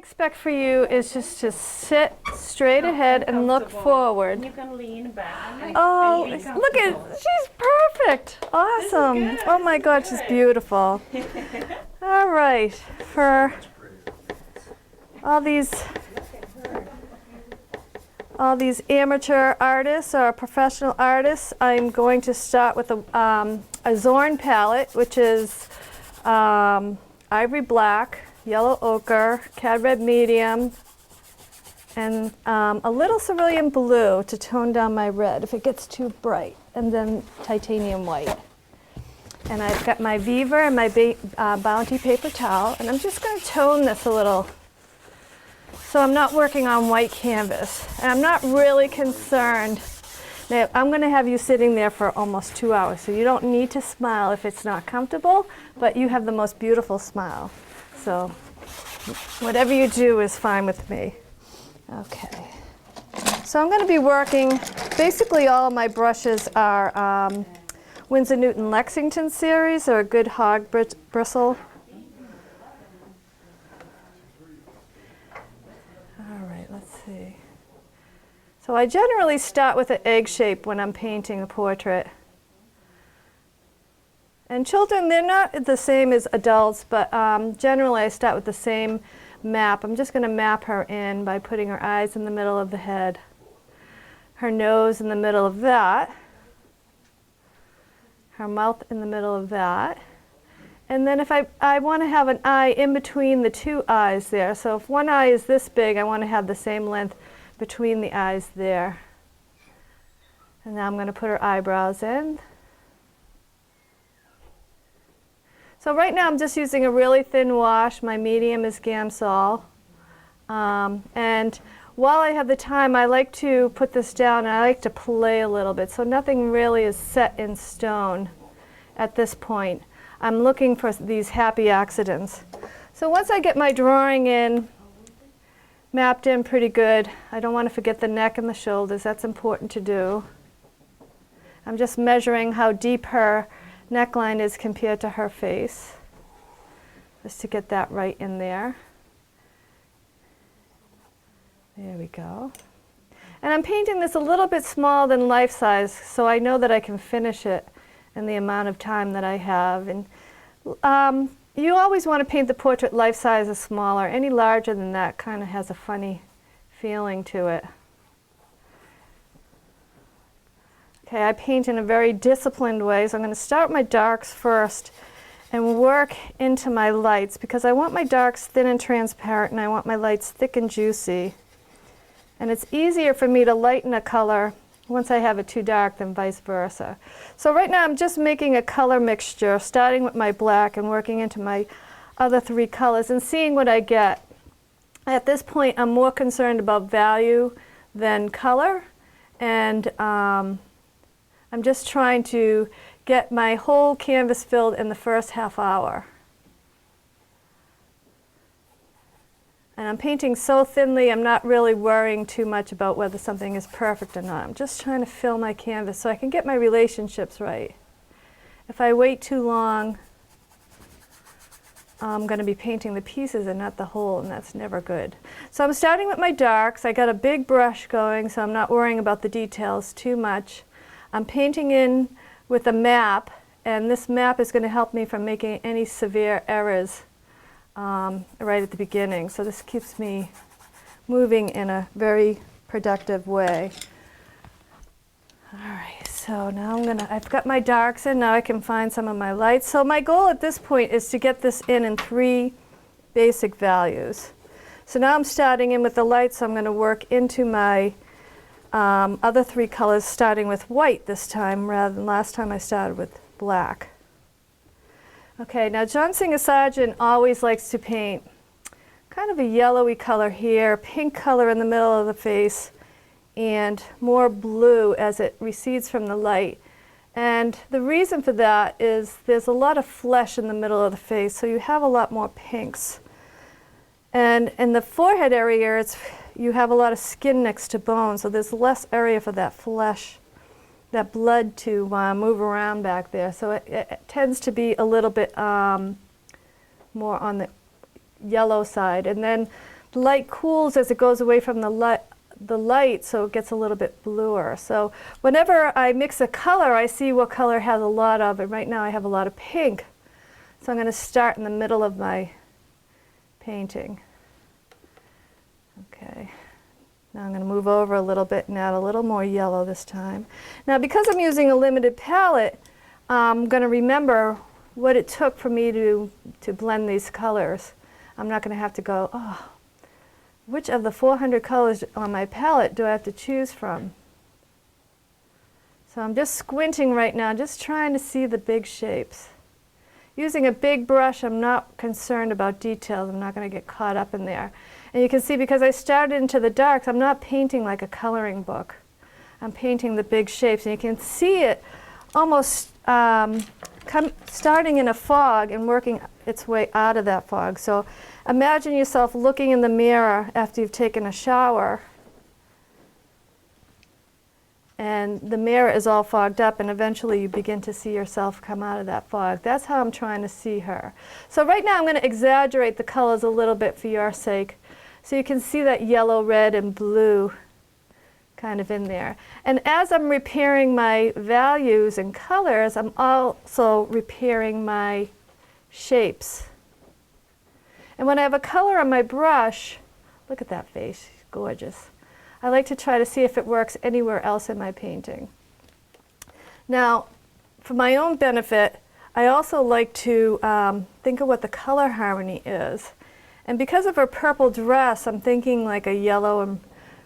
expect for you is just to sit straight ahead and look forward. You can lean back. Oh, look at, she's perfect. Awesome. Oh my God, she's beautiful. All right, for all these amateur artists or professional artists, I'm going to start with a Zorn palette, which is ivory black, yellow ochre, cad red medium, and a little cerulean blue to tone down my red if it gets too bright, and then titanium white. And I've got my Viva and my Bounty paper towel, and I'm just going to tone this a little. So I'm not working on white canvas, and I'm not really concerned. Now, I'm going to have you sitting there for almost 2 hours, so you don't need to smile if it's not comfortable, but you have the most beautiful smile. So whatever you do is fine with me. Okay. So I'm going to be working, basically all of my brushes are Winsor Newton Lexington series, or a good hog bristle. All right, let's see. So I generally start with an egg shape when I'm painting a portrait. And children, they're not the same as adults, but generally I start with the same map. I'm just going to map her in by putting her eyes in the middle of the head, her nose in the middle of that, her mouth in the middle of that. And then if I want to have an eye in between the two eyes there. So if one eye is this big, I want to have the same length between the eyes there. And now I'm going to put her eyebrows in. So right now I'm just using a really thin wash. My medium is Gamsol. And while I have the time, I like to put this down and I like to play a little bit. So nothing really is set in stone at this point. I'm looking for these happy accidents. So once I get my drawing in, mapped in pretty good, I don't want to forget the neck and the shoulders. That's important to do. I'm just measuring how deep her neckline is compared to her face, just to get that right in there. There we go. And I'm painting this a little bit smaller than life size, so I know that I can finish it in the amount of time that I have. And you always want to paint the portrait life size or smaller. Any larger than that kind of has a funny feeling to it. Okay, I paint in a very disciplined way, so I'm going to start with my darks first and work into my lights, because I want my darks thin and transparent and I want my lights thick and juicy. And it's easier for me to lighten a color once I have it too dark than vice versa. So right now I'm just making a color mixture, starting with my black and working into my other three colors and seeing what I get. At this point I'm more concerned about value than color, and I'm just trying to get my whole canvas filled in the first half hour. And I'm painting so thinly, I'm not really worrying too much about whether something is perfect or not. I'm just trying to fill my canvas so I can get my relationships right. If I wait too long, I'm going to be painting the pieces and not the whole, and that's never good. So I'm starting with my darks. I got a big brush going, so I'm not worrying about the details too much. I'm painting in with a map, and this map is going to help me from making any severe errors right at the beginning. So this keeps me moving in a very productive way. All right, so now I've got my darks in, now I can find some of my lights. So my goal at this point is to get this in 3 basic values. So now I'm starting in with the lights, so I'm going to work into my other 3 colors, starting with white this time rather than last time I started with black. Okay, now John Singer Sargent always likes to paint kind of a yellowy color here, pink color in the middle of the face, and more blue as it recedes from the light. And the reason for that is there's a lot of flesh in the middle of the face, so you have a lot more pinks. And in the forehead area, you have a lot of skin next to bone, so there's less area for that flesh, that blood to move around back there. So it tends to be a little bit more on the yellow side. And then the light cools as it goes away from the light, so it gets a little bit bluer. So whenever I mix a color, I see what color has a lot of, and right now I have a lot of pink. So I'm going to start in the middle of my painting. Okay. Now I'm going to move over a little bit and add a little more yellow this time. Now because I'm using a limited palette, I'm going to remember what it took for me to blend these colors. I'm not going to have to go, oh, which of the 400 colors on my palette do I have to choose from? So I'm just squinting right now, just trying to see the big shapes. Using a big brush, I'm not concerned about details. I'm not going to get caught up in there. And you can see because I started into the darks, I'm not painting like a coloring book. I'm painting the big shapes, and you can see it almost starting in a fog and working its way out of that fog. So imagine yourself looking in the mirror after you've taken a shower, and the mirror is all fogged up, and eventually you begin to see yourself come out of that fog. That's how I'm trying to see her. So right now I'm going to exaggerate the colors a little bit for your sake, so you can see that yellow, red, and blue kind of in there. And as I'm repairing my values and colors, I'm also repairing my shapes. And when I have a color on my brush, look at that face, she's gorgeous. I like to try to see if it works anywhere else in my painting. Now, for my own benefit, I also like to think of what the color harmony is. And because of her purple dress, I'm thinking like a yellow and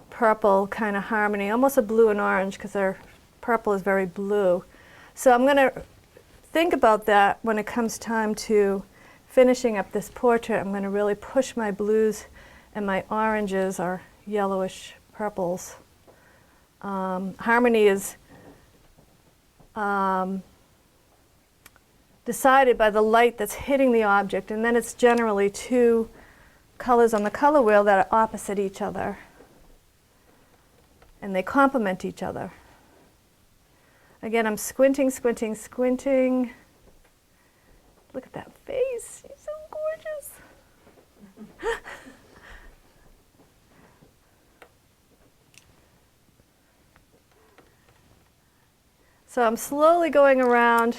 purple kind of harmony, almost a blue and orange, because her purple is very blue. So I'm going to think about that when it comes time to finishing up this portrait. I'm going to really push my blues and my oranges or yellowish purples. Harmony is decided by the light that's hitting the object, and then it's generally two colors on the color wheel that are opposite each other, and they complement each other. Again, I'm squinting, squinting, squinting. Look at that face, she's so gorgeous. So I'm slowly going around.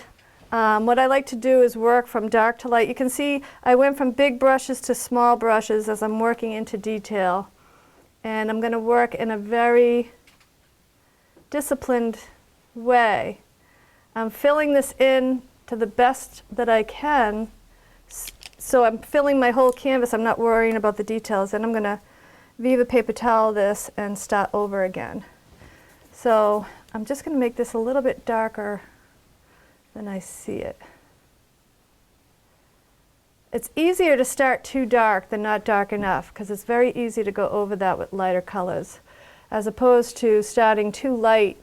What I like to do is work from dark to light. You can see I went from big brushes to small brushes as I'm working into detail. And I'm going to work in a very disciplined way. I'm filling this in to the best that I can. So I'm filling my whole canvas. I'm not worrying about the details. And I'm going to Viva paper towel this and start over again. So I'm just going to make this a little bit darker than I see it. It's easier to start too dark than not dark enough, because it's very easy to go over that with lighter colors, as opposed to starting too light.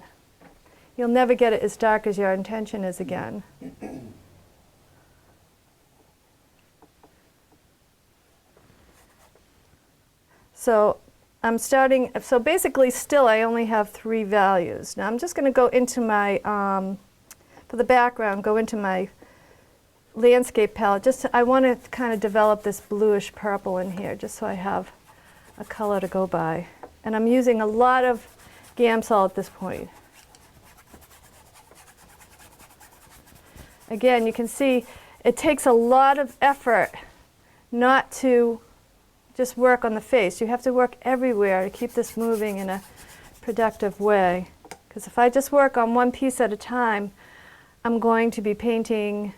You'll never get it as dark as your intention is again. So I'm starting, so basically still I only have 3 values. Now I'm just going to go into my, for the background, go into my landscape palette. I want to kind of develop this bluish purple in here, just so I have a color to go by. And I'm using a lot of Gamsol at this point. Again, you can see it takes a lot of effort not to just work on the face. You have to work everywhere to keep this moving in a productive way. Because if I just work on one piece at a time, I'm going to be painting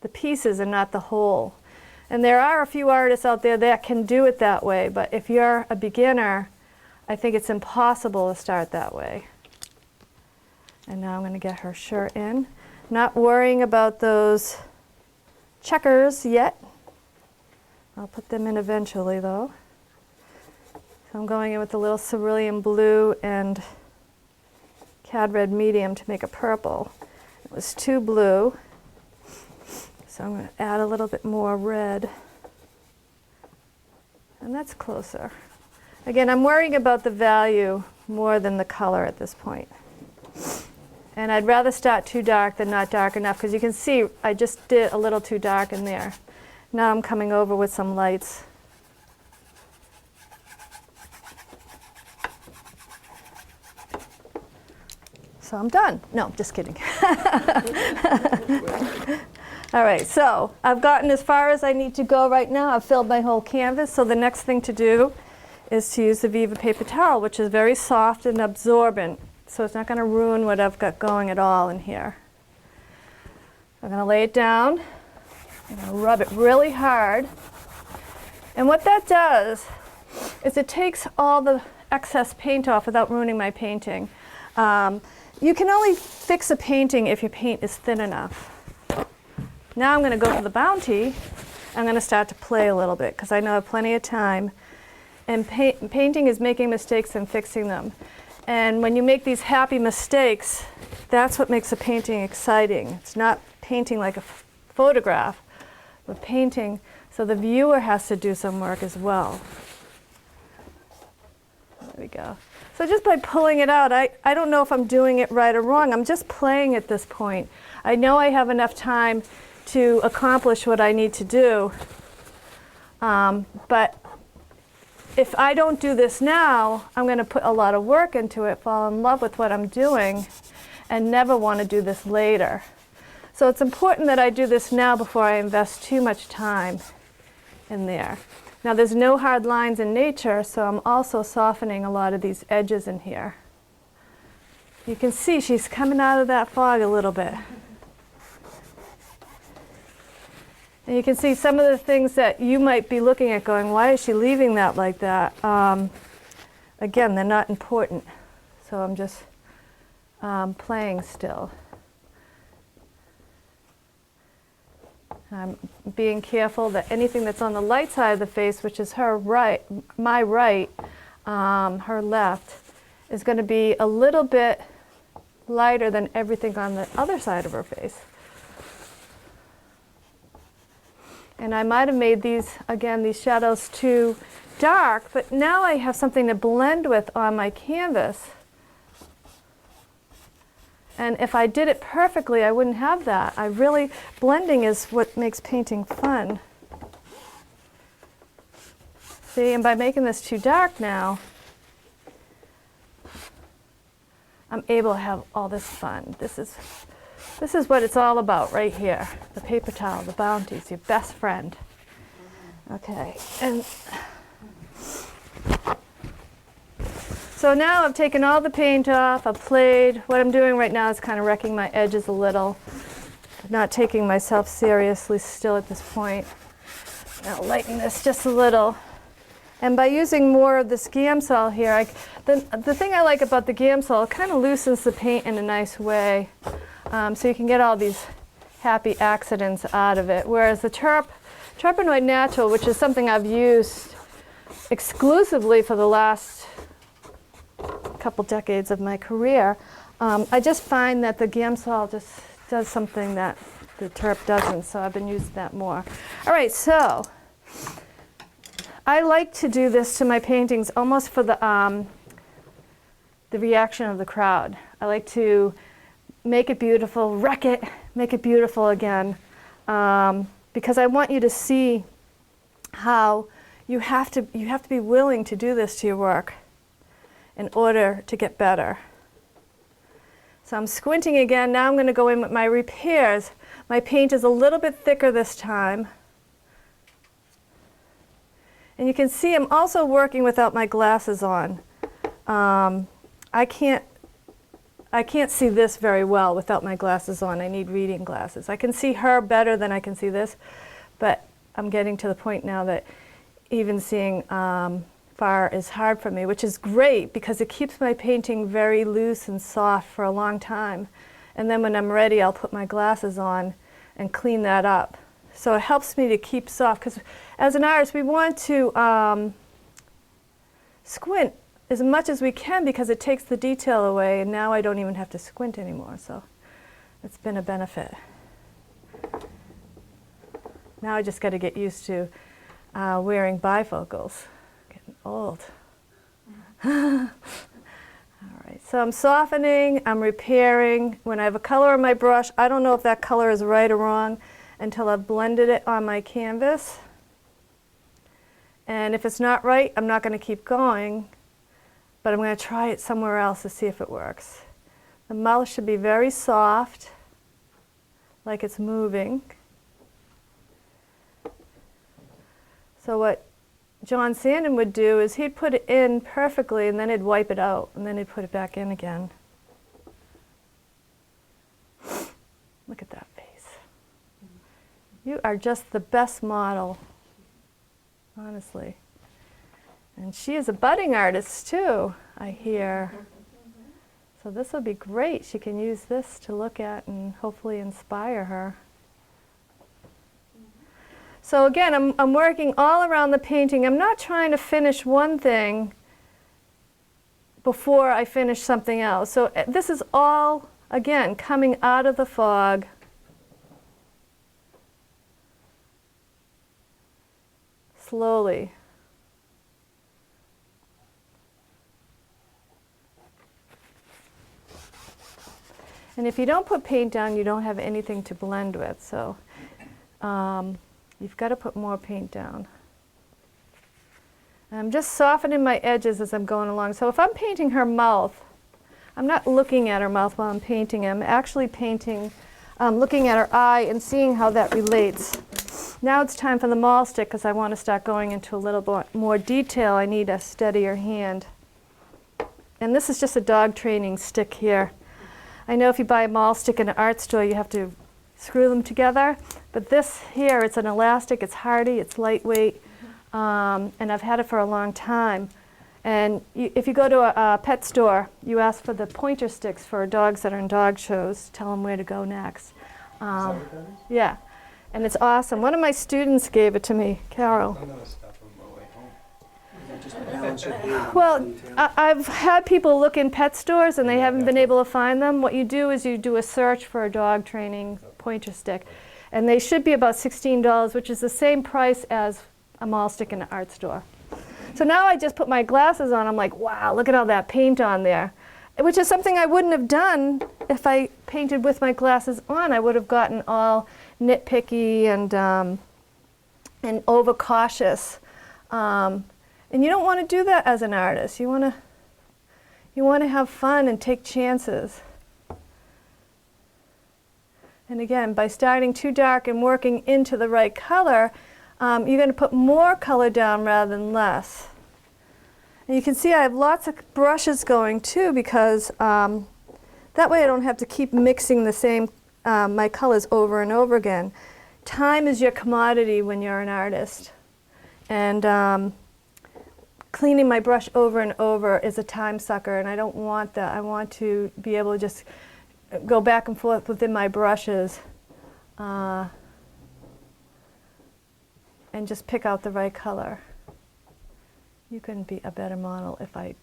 the pieces and not the whole. And there are a few artists out there that can do it that way, but if you're a beginner, I think it's impossible to start that way. And now I'm going to get her shirt in. Not worrying about those checkers yet. I'll put them in eventually though. So I'm going in with a little cerulean blue and cad red medium to make a purple. It was too blue, so I'm going to add a little bit more red. And that's closer. Again, I'm worrying about the value more than the color at this point. And I'd rather start too dark than not dark enough, because you can see I just did a little too dark in there. Now I'm coming over with some lights. So I'm done. No, just kidding. All right, so I've gotten as far as I need to go right now. I've filled my whole canvas, so the next thing to do is to use the Viva paper towel, which is very soft and absorbent, so it's not going to ruin what I've got going at all in here. I'm going to lay it down. I'm going to rub it really hard. And what that does is it takes all the excess paint off without ruining my painting. You can only fix a painting if your paint is thin enough. Now I'm going to go for the Bounty. I'm going to start to play a little bit because I know I have plenty of time. And painting is making mistakes and fixing them. And when you make these happy mistakes, that's what makes a painting exciting. It's not painting like a photograph, but painting so the viewer has to do some work as well. There we go. So just by pulling it out, I don't know if I'm doing it right or wrong. I'm just playing at this point. I know I have enough time to accomplish what I need to do. But if I don't do this now, I'm going to put a lot of work into it, fall in love with what I'm doing, and never want to do this later. So it's important that I do this now before I invest too much time in there. Now there's no hard lines in nature, so I'm also softening a lot of these edges in here. You can see she's coming out of that fog a little bit. And you can see some of the things that you might be looking at going, why is she leaving that like that? Again, they're not important. So I'm just playing still. I'm being careful that anything that's on the light side of the face, which is her right, my right, her left, is going to be a little bit lighter than everything on the other side of her face. And I might have made these, again, these shadows too dark, but now I have something to blend with on my canvas. And if I did it perfectly, I wouldn't have that. Blending is what makes painting fun. See, and by making this too dark now, I'm able to have all this fun. This is what it's all about right here. The paper towel, the Bounty, it's your best friend. Okay, and so now I've taken all the paint off, I've played. What I'm doing right now is kind of wrecking my edges a little. Not taking myself seriously still at this point. I'll lighten this just a little. And by using more of this Gamsol here, the thing I like about the Gamsol, it kind of loosens the paint in a nice way. So you can get all these happy accidents out of it. Whereas the Terpenoid Natural, which is something I've used exclusively for the last couple decades of my career, I just find that the Gamsol just does something that the Terp doesn't, so I've been using that more. All right, so I like to do this to my paintings almost for the reaction of the crowd. I like to make it beautiful, wreck it, make it beautiful again, because I want you to see how you have to be willing to do this to your work in order to get better. So I'm squinting again. Now I'm going to go in with my repairs. My paint is a little bit thicker this time. And you can see I'm also working without my glasses on. I can't see this very well without my glasses on. I need reading glasses. I can see her better than I can see this, but I'm getting to the point now that even seeing far is hard for me, which is great because it keeps my painting very loose and soft for a long time. And then when I'm ready, I'll put my glasses on and clean that up. So it helps me to keep soft, because as an artist, we want to squint as much as we can because it takes the detail away, and now I don't even have to squint anymore, so it's been a benefit. Now I just got to get used to wearing bifocals. Getting old. All right, so I'm softening, I'm repairing. When I have a color on my brush, I don't know if that color is right or wrong until I've blended it on my canvas. And if it's not right, I'm not going to keep going, but I'm going to try it somewhere else to see if it works. The mouth should be very soft, like it's moving. So what John Sandon would do is he'd put it in perfectly and then he'd wipe it out and then he'd put it back in again. Look at that face. You are just the best model, honestly. And she is a budding artist too, I hear. So this will be great. She can use this to look at and hopefully inspire her. So again, I'm working all around the painting. I'm not trying to finish one thing before I finish something else. So this is all, again, coming out of the fog. Slowly. And if you don't put paint down, you don't have anything to blend with. So you've got to put more paint down. And I'm just softening my edges as I'm going along. So if I'm painting her mouth, I'm not looking at her mouth while I'm painting. I'm actually painting, looking at her eye and seeing how that relates. Now it's time for the maul stick because I want to start going into a little bit more detail. I need a steadier hand. And this is just a dog training stick here. I know if you buy a maul stick in an art store, you have to screw them together. But this here, it's an elastic, it's hardy, it's lightweight, and I've had it for a long time. And if you go to a pet store, you ask for the pointer sticks for dogs that are in dog shows, tell them where to go next. Yeah, and it's awesome. One of my students gave it to me, Carol. Well, I've had people look in pet stores and they haven't been able to find them. What you do is you do a search for a dog training pointer stick. And they should be about $16, which is the same price as a maul stick in an art store. So now I just put my glasses on. I'm like, wow, look at all that paint on there. Which is something I wouldn't have done if I painted with my glasses on. I would have gotten all nitpicky and overcautious. And you don't want to do that as an artist. You want to have fun and take chances. And again, by starting too dark and working into the right color, you're going to put more color down rather than less. And you can see I have lots of brushes going too because that way I don't have to keep mixing the same my colors over and over again. Time is your commodity when you're an artist. And cleaning my brush over and over is a time sucker, and I don't want that. I want to be able to just go back and forth within my brushes and just pick out the right color. You couldn't be a better model if I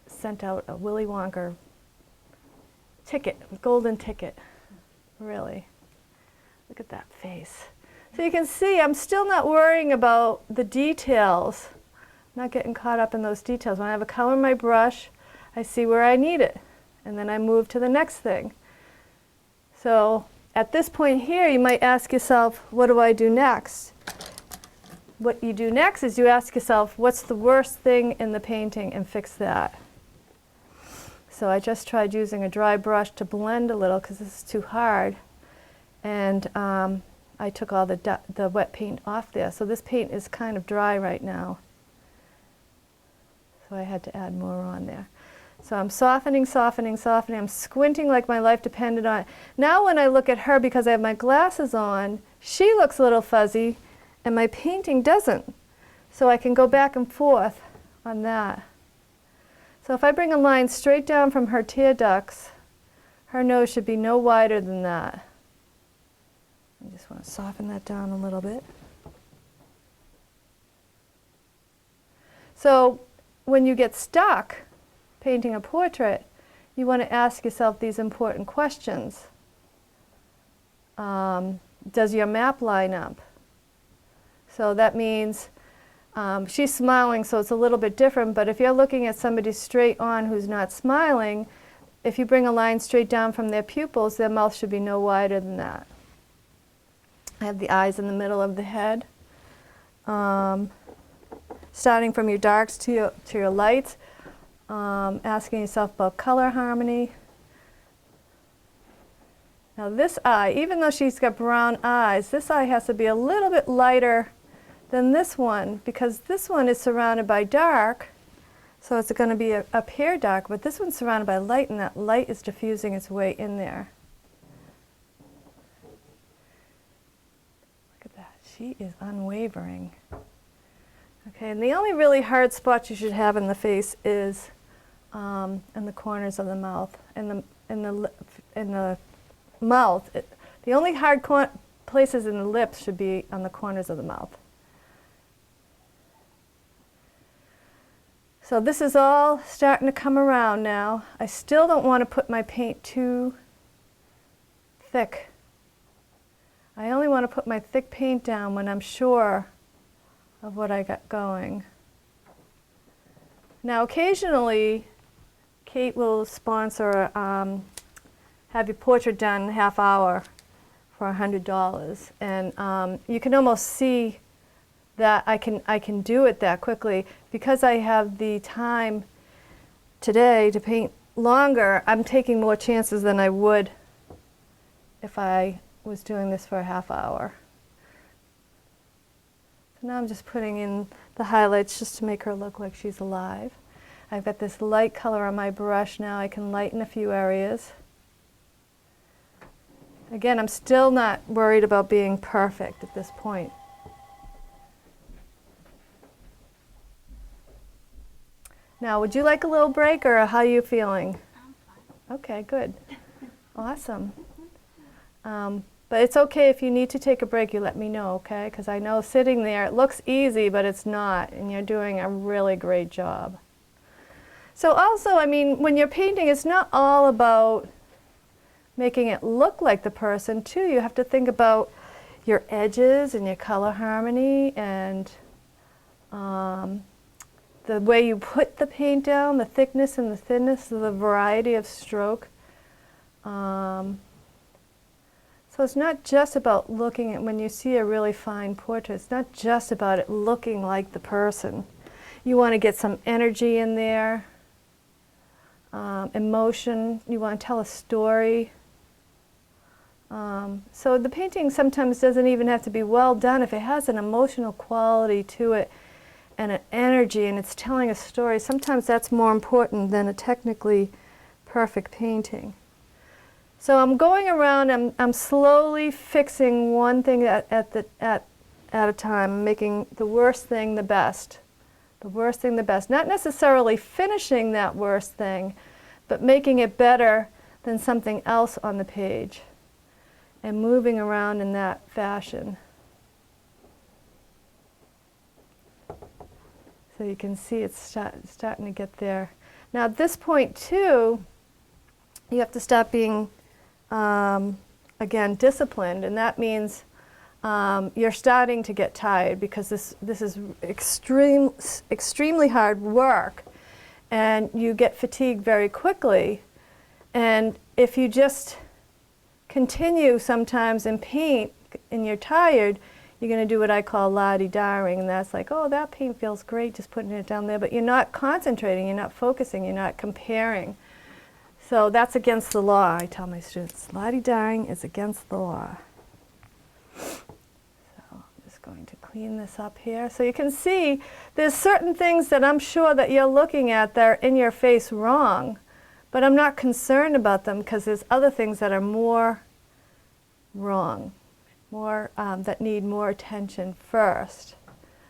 sent out a Willy Wonka ticket, golden ticket, really. Look at that face. So you can see I'm still not worrying about the details, not getting caught up in those details. When I have a color in my brush, I see where I need it, and then I move to the next thing. So at this point here, you might ask yourself, what do I do next? What you do next is you ask yourself, what's the worst thing in the painting, and fix that. So I just tried using a dry brush to blend a little because this is too hard. And I took all the wet paint off there. So this paint is kind of dry right now. So I had to add more on there. So I'm softening, softening, softening. I'm squinting like my life depended on it. Now when I look at her, because I have my glasses on, she looks a little fuzzy and my painting doesn't. So I can go back and forth on that. So if I bring a line straight down from her tear ducts, her nose should be no wider than that. I just want to soften that down a little bit. So when you get stuck painting a portrait, you want to ask yourself these important questions. Does your map line up? So that means she's smiling, so it's a little bit different, but if you're looking at somebody straight on who's not smiling, if you bring a line straight down from their pupils, their mouth should be no wider than that. I have the eyes in the middle of the head. Starting from your darks to your lights, asking yourself about color harmony. Now this eye, even though she's got brown eyes, this eye has to be a little bit lighter than this one, because this one is surrounded by dark, so it's going to be up here dark, but this one's surrounded by light, and that light is diffusing its way in there. Look at that. She is unwavering. Okay, and the only really hard spot you should have in the face is in the corners of the mouth. In the mouth, the only hard places in the lips should be on the corners of the mouth. So this is all starting to come around now. I still don't want to put my paint too thick. I only want to put my thick paint down when I'm sure of what I got going. Now occasionally Kate will sponsor have your portrait done half hour for $100, and you can almost see that I can do it that quickly because I have the time today to paint longer. I'm taking more chances than I would if I was doing this for a half hour. So now I'm just putting in the highlights just to make her look like she's alive. I've got this light color on my brush now. I can lighten a few areas. Again, I'm still not worried about being perfect at this point. Now, would you like a little break, or how are you feeling? I'm fine. Okay, good. Awesome. But it's okay if you need to take a break, you let me know, okay? Because I know sitting there, it looks easy, but it's not, and you're doing a really great job. So also, I mean, when you're painting, it's not all about making it look like the person, too. You have to think about your edges and your color harmony and the way you put the paint down, the thickness and the thinness, the variety of stroke. So it's not just about looking at, when you see a really fine portrait, it's not just about it looking like the person. You want to get some energy in there, emotion, you want to tell a story. So the painting sometimes doesn't even have to be well done. If it has an emotional quality to it and an energy and it's telling a story, sometimes that's more important than a technically perfect painting. So I'm going around, I'm slowly fixing one thing at a time, making the worst thing the best. The worst thing the best. Not necessarily finishing that worst thing, but making it better than something else on the page. And moving around in that fashion. So you can see it's starting to get there. Now at this point too, you have to stop being, again, disciplined, and that means you're starting to get tired because this is extremely hard work, and you get fatigued very quickly. And if you just continue sometimes and paint and you're tired, you're going to do what I call la-di-daring, and that's like, oh, that paint feels great, just putting it down there, but you're not concentrating, you're not focusing, you're not comparing. So that's against the law. I tell my students, la-di-daring is against the law. So I'm just going to clean this up here. So you can see there's certain things that I'm sure that you're looking at that are in your face wrong, but I'm not concerned about them because there's other things that are more wrong, more that need more attention first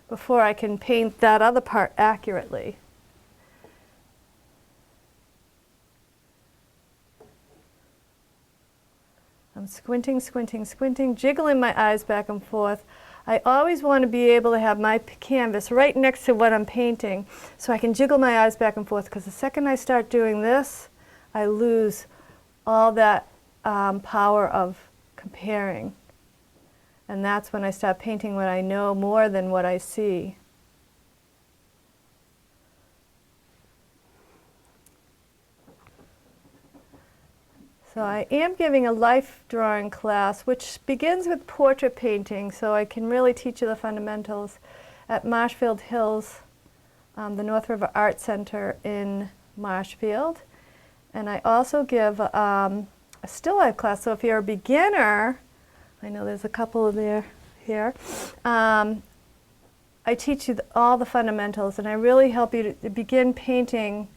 before I can paint that other part accurately. I'm squinting, squinting, squinting, jiggling my eyes back and forth. I always want to be able to have my canvas right next to what I'm painting so I can jiggle my eyes back and forth, because the second I start doing this, I lose all that power of comparing. And that's when I start painting what I know more than what I see. So I am giving a life drawing class, which begins with portrait painting, so I can really teach you the fundamentals at Marshfield Hills, the North River Art Center in Marshfield. And I also give a still life class. So if you're a beginner, I know there's a couple of there here, I teach you all the fundamentals, and I really help you to begin painting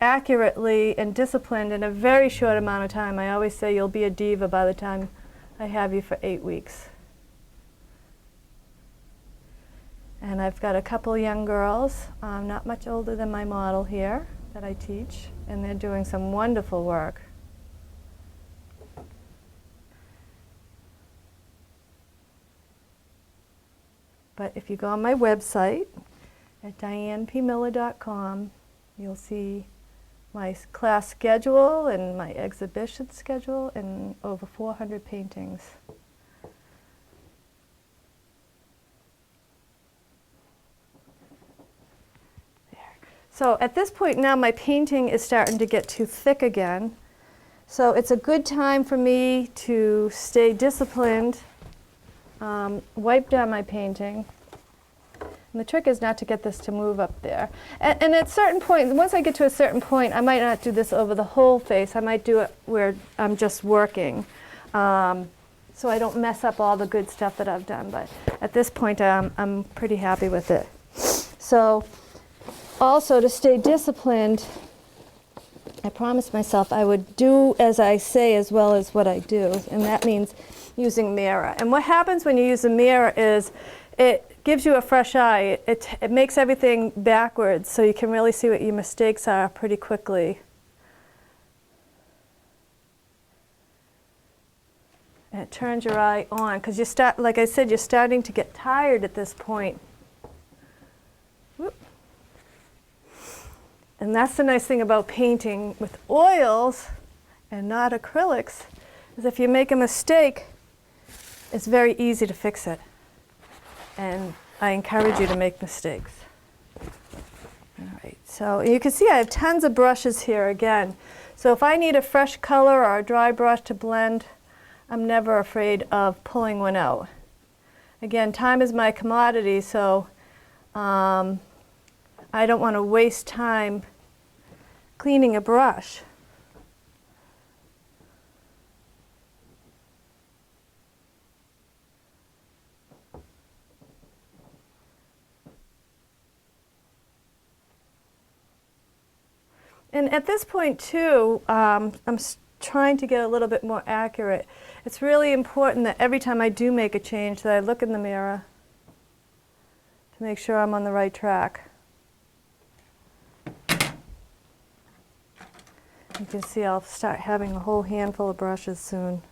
accurately and disciplined in a very short amount of time. I always say you'll be a diva by the time I have you for 8 weeks. And I've got a couple young girls, not much older than my model here, that I teach, and they're doing some wonderful work. But if you go on my website at dianepmiller.com, you'll see my class schedule and my exhibition schedule and over 400 paintings. There. So at this point now my painting is starting to get too thick again. So it's a good time for me to stay disciplined, wipe down my painting. And the trick is not to get this to move up there. And at certain point, once I get to a certain point, I might not do this over the whole face. I might do it where I'm just working, so I don't mess up all the good stuff that I've done. But at this point, I'm pretty happy with it. So also to stay disciplined, I promised myself I would do as I say as well as what I do, and that means using mirror. And what happens when you use a mirror is it gives you a fresh eye. It makes everything backwards so you can really see what your mistakes are pretty quickly. And it turns your eye on because you start, like I said, you're starting to get tired at this point. Whoop. And that's the nice thing about painting with oils and not acrylics, is if you make a mistake, it's very easy to fix it. And I encourage you to make mistakes. All right, so you can see I have tons of brushes here again. So if I need a fresh color or a dry brush to blend, I'm never afraid of pulling one out. Again, time is my commodity, so I don't want to waste time cleaning a brush. And at this point too, I'm trying to get a little bit more accurate. It's really important that every time I do make a change that I look in the mirror to make sure I'm on the right track. You can see I'll start having a whole handful of brushes soon.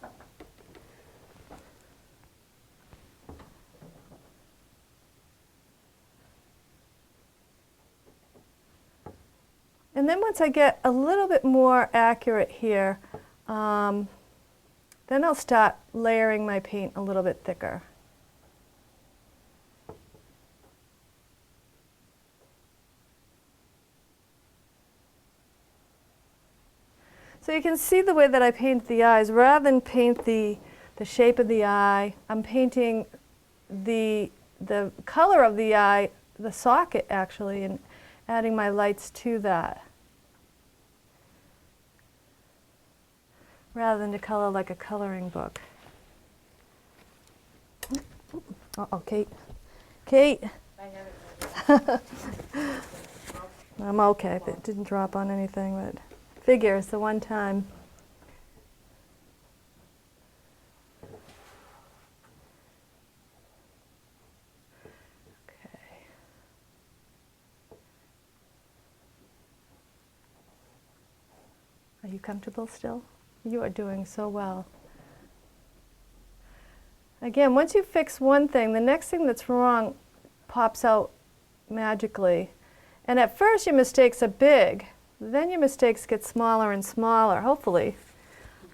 And then once I get a little bit more accurate here, then I'll start layering my paint a little bit thicker. So you can see the way that I paint the eyes. Rather than paint the shape of the eye, I'm painting the color of the eye, the socket actually, and adding my lights to that, rather than to color like a coloring book. Uh-oh, Kate. Kate! I'm okay if it didn't drop on anything, but figures the one time. Okay. Are you comfortable still? You are doing so well. Again, once you fix one thing, the next thing that's wrong pops out magically. And at first your mistakes are big, then your mistakes get smaller and smaller, hopefully,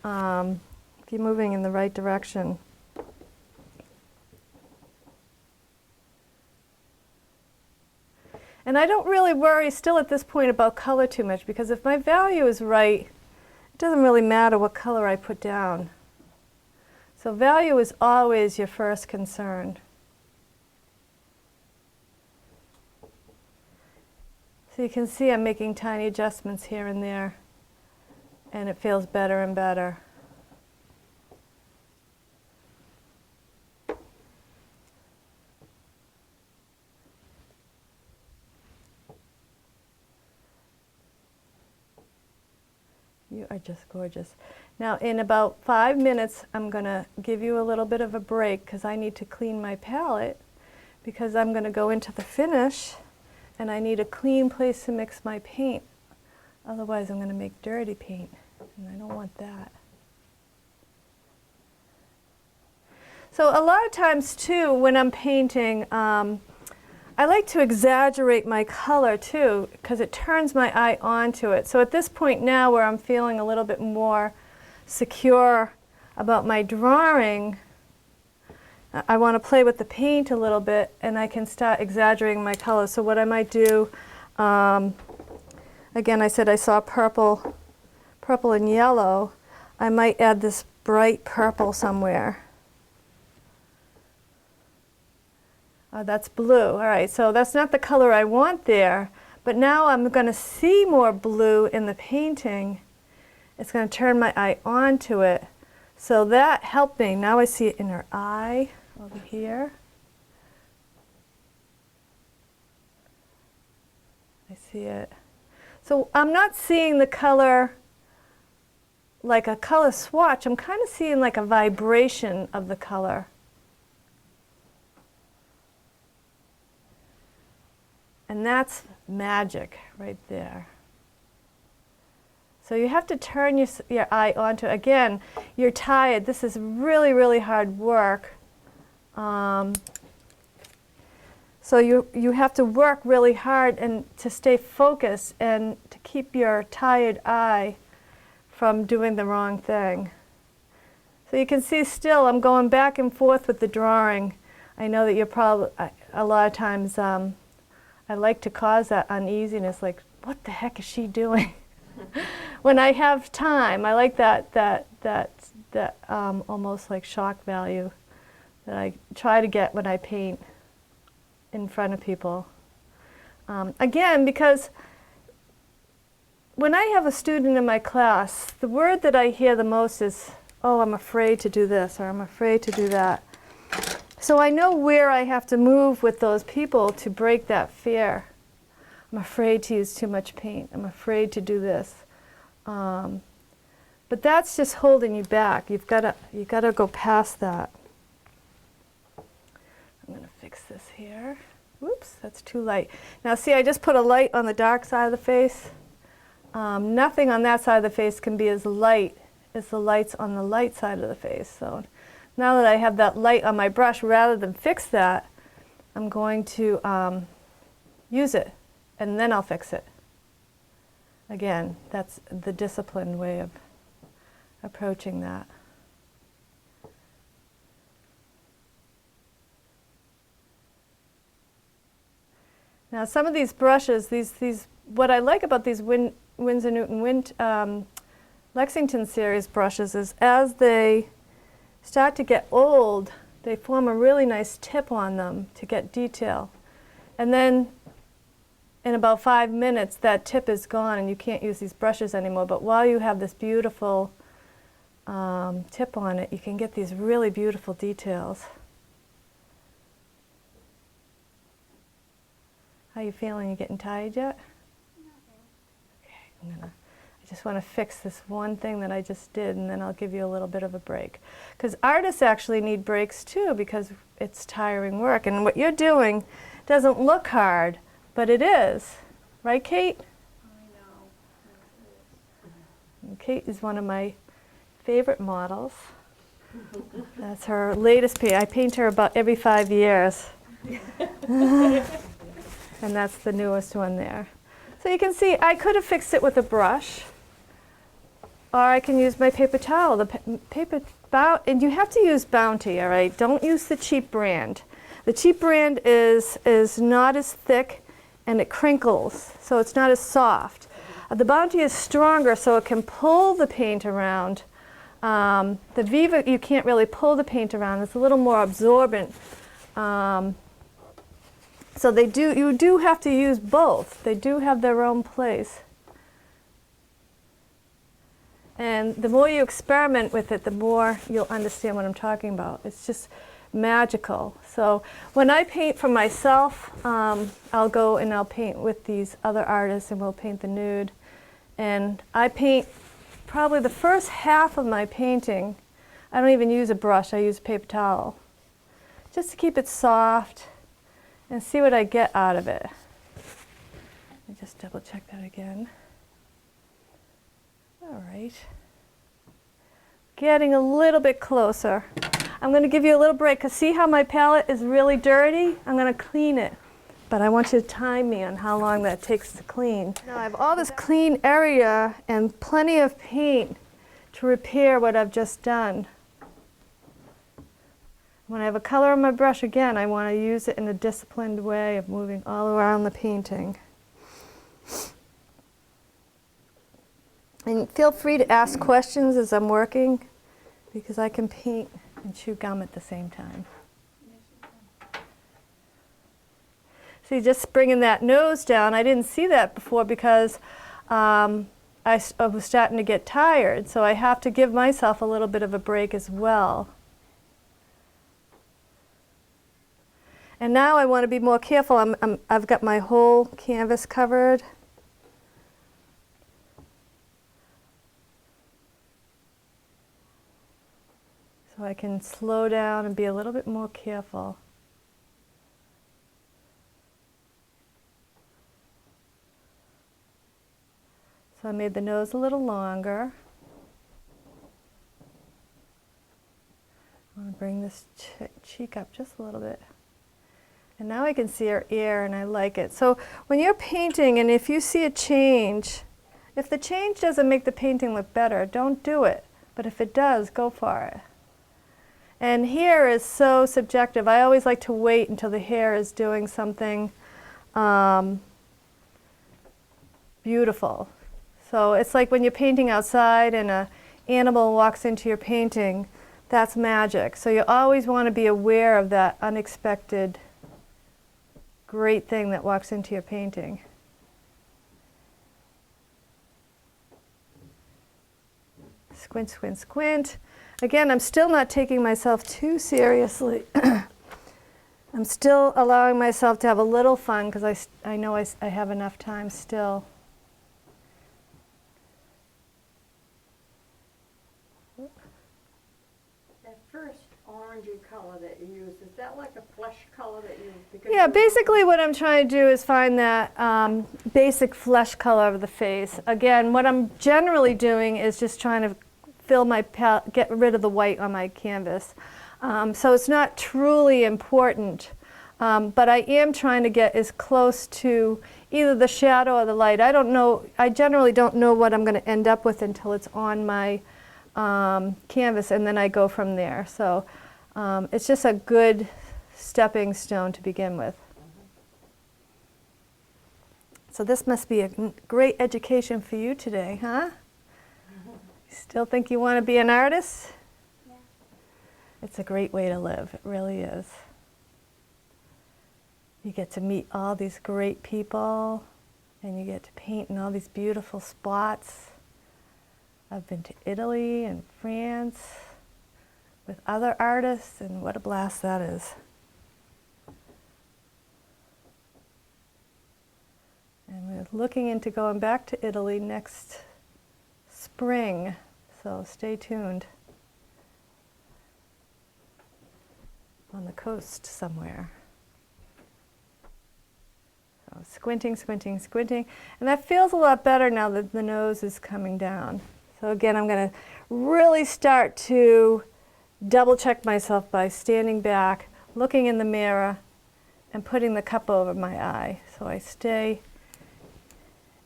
if you're moving in the right direction. And I don't really worry still at this point about color too much, because if my value is right, it doesn't really matter what color I put down. So value is always your first concern. So you can see I'm making tiny adjustments here and there, and it feels better and better. You are just gorgeous. Now in about 5 minutes I'm going to give you a little bit of a break because I need to clean my palette, because I'm going to go into the finish and I need a clean place to mix my paint. Otherwise I'm going to make dirty paint, and I don't want that. So a lot of times too when I'm painting, I like to exaggerate my color too, because it turns my eye onto it. So at this point now where I'm feeling a little bit more secure about my drawing, I want to play with the paint a little bit, and I can start exaggerating my color. So what I might do, again I said I saw purple and yellow, I might add this bright purple somewhere. That's blue. All right, so that's not the color I want there, but now I'm going to see more blue in the painting. It's going to turn my eye onto it. So that helped me. Now I see it in her eye over here. I see it. So I'm not seeing the color like a color swatch. I'm kind of seeing like a vibration of the color. And that's magic right there. So you have to turn your eye onto it. Again, you're tired. This is really, really hard work. So you have to work really hard and to stay focused and to keep your tired eye from doing the wrong thing. So you can see still I'm going back and forth with the drawing. I know that you're probably, a lot of times, I like to cause that uneasiness, like, what the heck is she doing? When I have time, I like that almost like shock value that I try to get when I paint in front of people. Again, because when I have a student in my class, the word that I hear the most is, oh, I'm afraid to do this, or I'm afraid to do that. So I know where I have to move with those people to break that fear. I'm afraid to use too much paint. I'm afraid to do this. But that's just holding you back. You've got to go past that. I'm going to fix this here. Whoops, that's too light. Now see, I just put a light on the dark side of the face. Nothing on that side of the face can be as light as the lights on the light side of the face. So now that I have that light on my brush, rather than fix that, I'm going to use it, and then I'll fix it. Again, that's the disciplined way of approaching that. Now some of these brushes, what I like about these Winsor Newton Lexington series brushes is as they start to get old, they form a really nice tip on them to get detail. And then in about 5 minutes, that tip is gone and you can't use these brushes anymore. But while you have this beautiful tip on it, you can get these really beautiful details. How are you feeling? You getting tired yet? Okay, I just want to fix this one thing that I just did, and then I'll give you a little bit of a break. Because artists actually need breaks too, because it's tiring work. And what you're doing doesn't look hard, but it is. Right, Kate? I know. And Kate is one of my favorite models. That's her latest piece. I paint her about every 5 years. And that's the newest one there. So you can see I could have fixed it with a brush, or I can use my paper towel. And you have to use Bounty, all right? Don't use the cheap brand. The cheap brand is not as thick and it crinkles, so it's not as soft. The Bounty is stronger, so it can pull the paint around. The Viva, you can't really pull the paint around. It's a little more absorbent. So you do have to use both. They do have their own place. And the more you experiment with it, the more you'll understand what I'm talking about. It's just magical. So when I paint for myself, I'll go and I'll paint with these other artists and we'll paint the nude. And I paint probably the first half of my painting. I don't even use a brush, I use a paper towel. Just to keep it soft and see what I get out of it. Let me just double check that again. All right. Getting a little bit closer. I'm going to give you a little break because see how my palette is really dirty? I'm going to clean it. But I want you to time me on how long that takes to clean. Now I have all this clean area and plenty of paint to repair what I've just done. When I have a color on my brush again, I want to use it in a disciplined way of moving all around the painting. And feel free to ask questions as I'm working, because I can paint and chew gum at the same time. See, just bringing that nose down, I didn't see that before because I was starting to get tired, so I have to give myself a little bit of a break as well. And now I want to be more careful. I've got my whole canvas covered. So I can slow down and be a little bit more careful. So I made the nose a little longer. I want to bring this cheek up just a little bit. And now I can see her ear and I like it. So when you're painting and if you see a change, if the change doesn't make the painting look better, don't do it. But if it does, go for it. And hair is so subjective. I always like to wait until the hair is doing something beautiful. So it's like when you're painting outside and an animal walks into your painting, that's magic. So you always want to be aware of that unexpected great thing that walks into your painting. Squint, squint, squint. Again, I'm still not taking myself too seriously. I'm still allowing myself to have a little fun because I know I have enough time still. That first orangey color that you use, is that like a flesh color that you... Yeah, basically what I'm trying to do is find that basic flesh color of the face. Again, what I'm generally doing is just trying to fill my palette, get rid of the white on my canvas. So it's not truly important, but I am trying to get as close to either the shadow or the light. I don't know, I generally don't know what I'm going to end up with until it's on my canvas, and then I go from there. So it's just a good stepping stone to begin with. So this must be a great education for you today, huh? Still think you want to be an artist? Yeah. It's a great way to live. It really is. You get to meet all these great people and you get to paint in all these beautiful spots. I've been to Italy and France with other artists, and what a blast that is. And we're looking into going back to Italy next spring, so stay tuned. On the coast somewhere. So squinting, squinting, squinting. And that feels a lot better now that the nose is coming down. So again, I'm going to really start to double check myself by standing back, looking in the mirror, and putting the cup over my eye. So I stay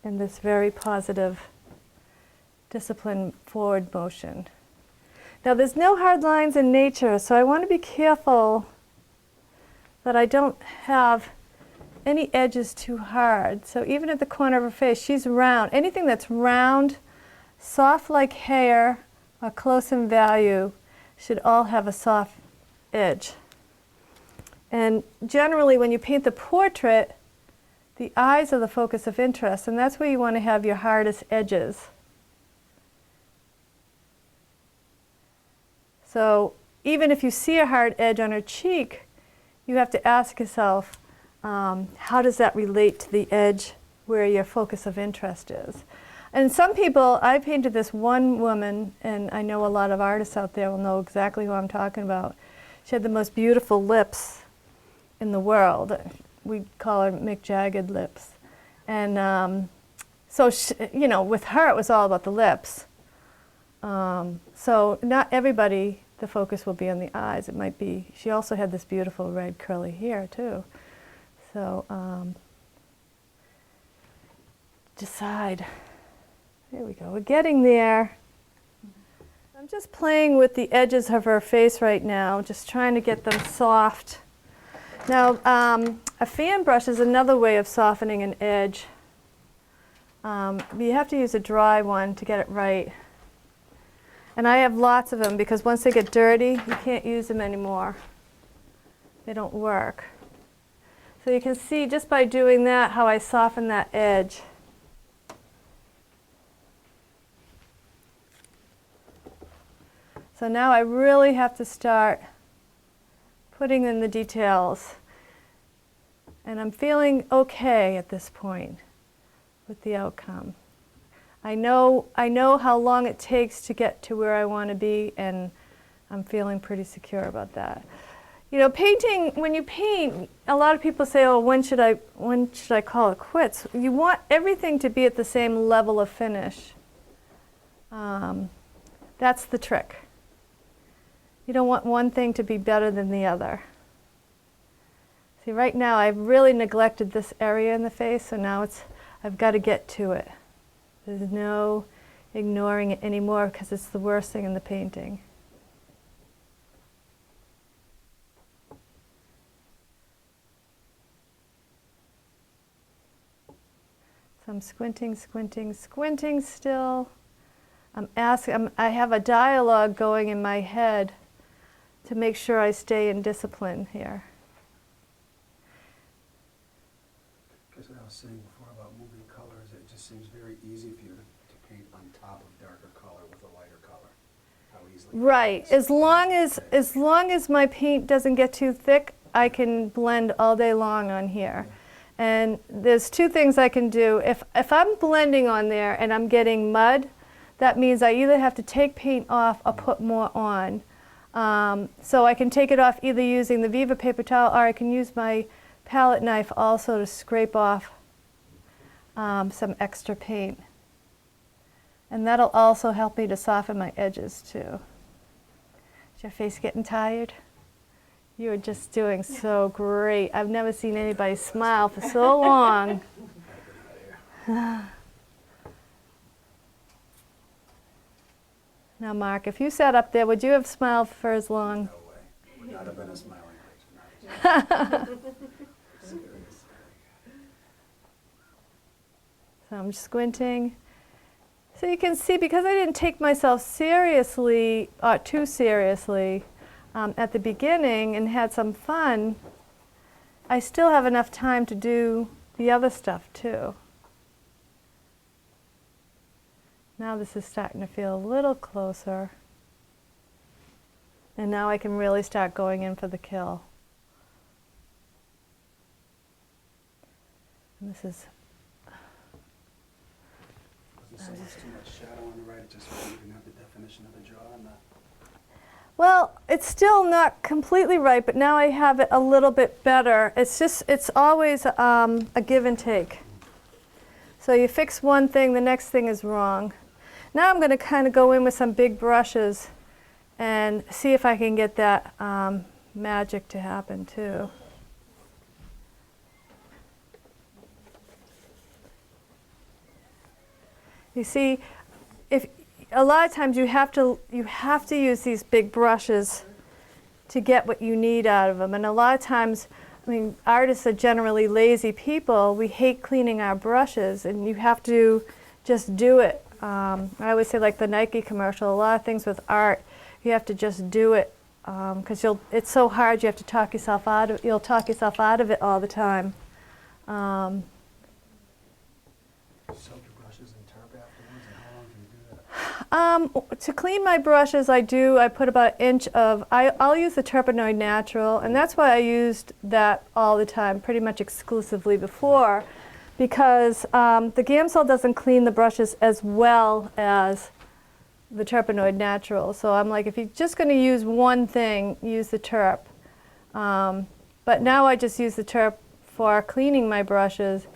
in this very positive, disciplined forward motion. Now there's no hard lines in nature, so I want to be careful that I don't have any edges too hard. So even at the corner of her face, she's round. Anything that's round, soft like hair, or close in value should all have a soft edge. And generally when you paint the portrait, the eyes are the focus of interest, and that's where you want to have your hardest edges. So even if you see a hard edge on her cheek, you have to ask yourself, how does that relate to the edge where your focus of interest is? And some people, I painted this one woman, and I know a lot of artists out there will know exactly who I'm talking about. She had the most beautiful lips in the world. We call her Mick Jagged lips. And so, she, you know, with her it was all about the lips. So not everybody, the focus will be on the eyes. It might be, she also had this beautiful red curly hair too. So decide. There we go, we're getting there. I'm just playing with the edges of her face right now, just trying to get them soft. Now, a fan brush is another way of softening an edge. You have to use a dry one to get it right. And I have lots of them because once they get dirty, you can't use them anymore. They don't work. So you can see just by doing that how I soften that edge. So now I really have to start putting in the details. And I'm feeling okay at this point with the outcome. I know how long it takes to get to where I want to be, and I'm feeling pretty secure about that. You know, painting, when you paint, a lot of people say, oh, when should I call it quits? You want everything to be at the same level of finish. That's the trick. You don't want one thing to be better than the other. See, right now I've really neglected this area in the face, so now I've got to get to it. There's no ignoring it anymore because it's the worst thing in the painting. So I'm squinting, squinting, squinting still. I have a dialogue going in my head to make sure I stay in discipline here. Because what I was saying before about moving colors, it just seems very easy for you to paint on top of darker color with a lighter color. How easily. Right. As long as my paint doesn't get too thick, I can blend all day long on here. And there's two things I can do. If I'm blending on there and I'm getting mud, that means I either have to take paint off or put more on. So I can take it off either using the Viva paper towel, or I can use my palette knife also to scrape off some extra paint. And that'll also help me to soften my edges too. Is your face getting tired? You are just doing so great. I've never seen anybody smile for so long. Now, Mark, if you sat up there, would you have smiled for as long? No way. Would not have been a smiling picture. So I'm squinting. So you can see, because I didn't take myself seriously, too seriously, at the beginning and had some fun, I still have enough time to do the other stuff too. Now this is starting to feel a little closer. And now I can really start going in for the kill. And this is... Wasn't so much too much shadow on the right, it just so you can have the definition of the jaw and the... Well, it's still not completely right, but now I have it a little bit better. It's always a give and take. So you fix one thing, the next thing is wrong. Now I'm going to kind of go in with some big brushes and see if I can get that magic to happen too. You see, a lot of times you have to use these big brushes to get what you need out of them. And a lot of times, I mean, artists are generally lazy people. We hate cleaning our brushes, and you have to just do it. I always say, like the Nike commercial, a lot of things with art, you have to just do it because it's so hard. You have to talk yourself out of. You'll talk yourself out of it all the time. Soak your brushes in turp afterwards, and how long do you do that? To clean my brushes, I put about an inch of, I'll use the Terpenoid Natural, and that's why I used that all the time, pretty much exclusively before, because the Gamsol doesn't clean the brushes as well as the Terpenoid Natural. So I'm like, if you're just going to use one thing, use the Terp. But now I just use the Terp for cleaning my brushes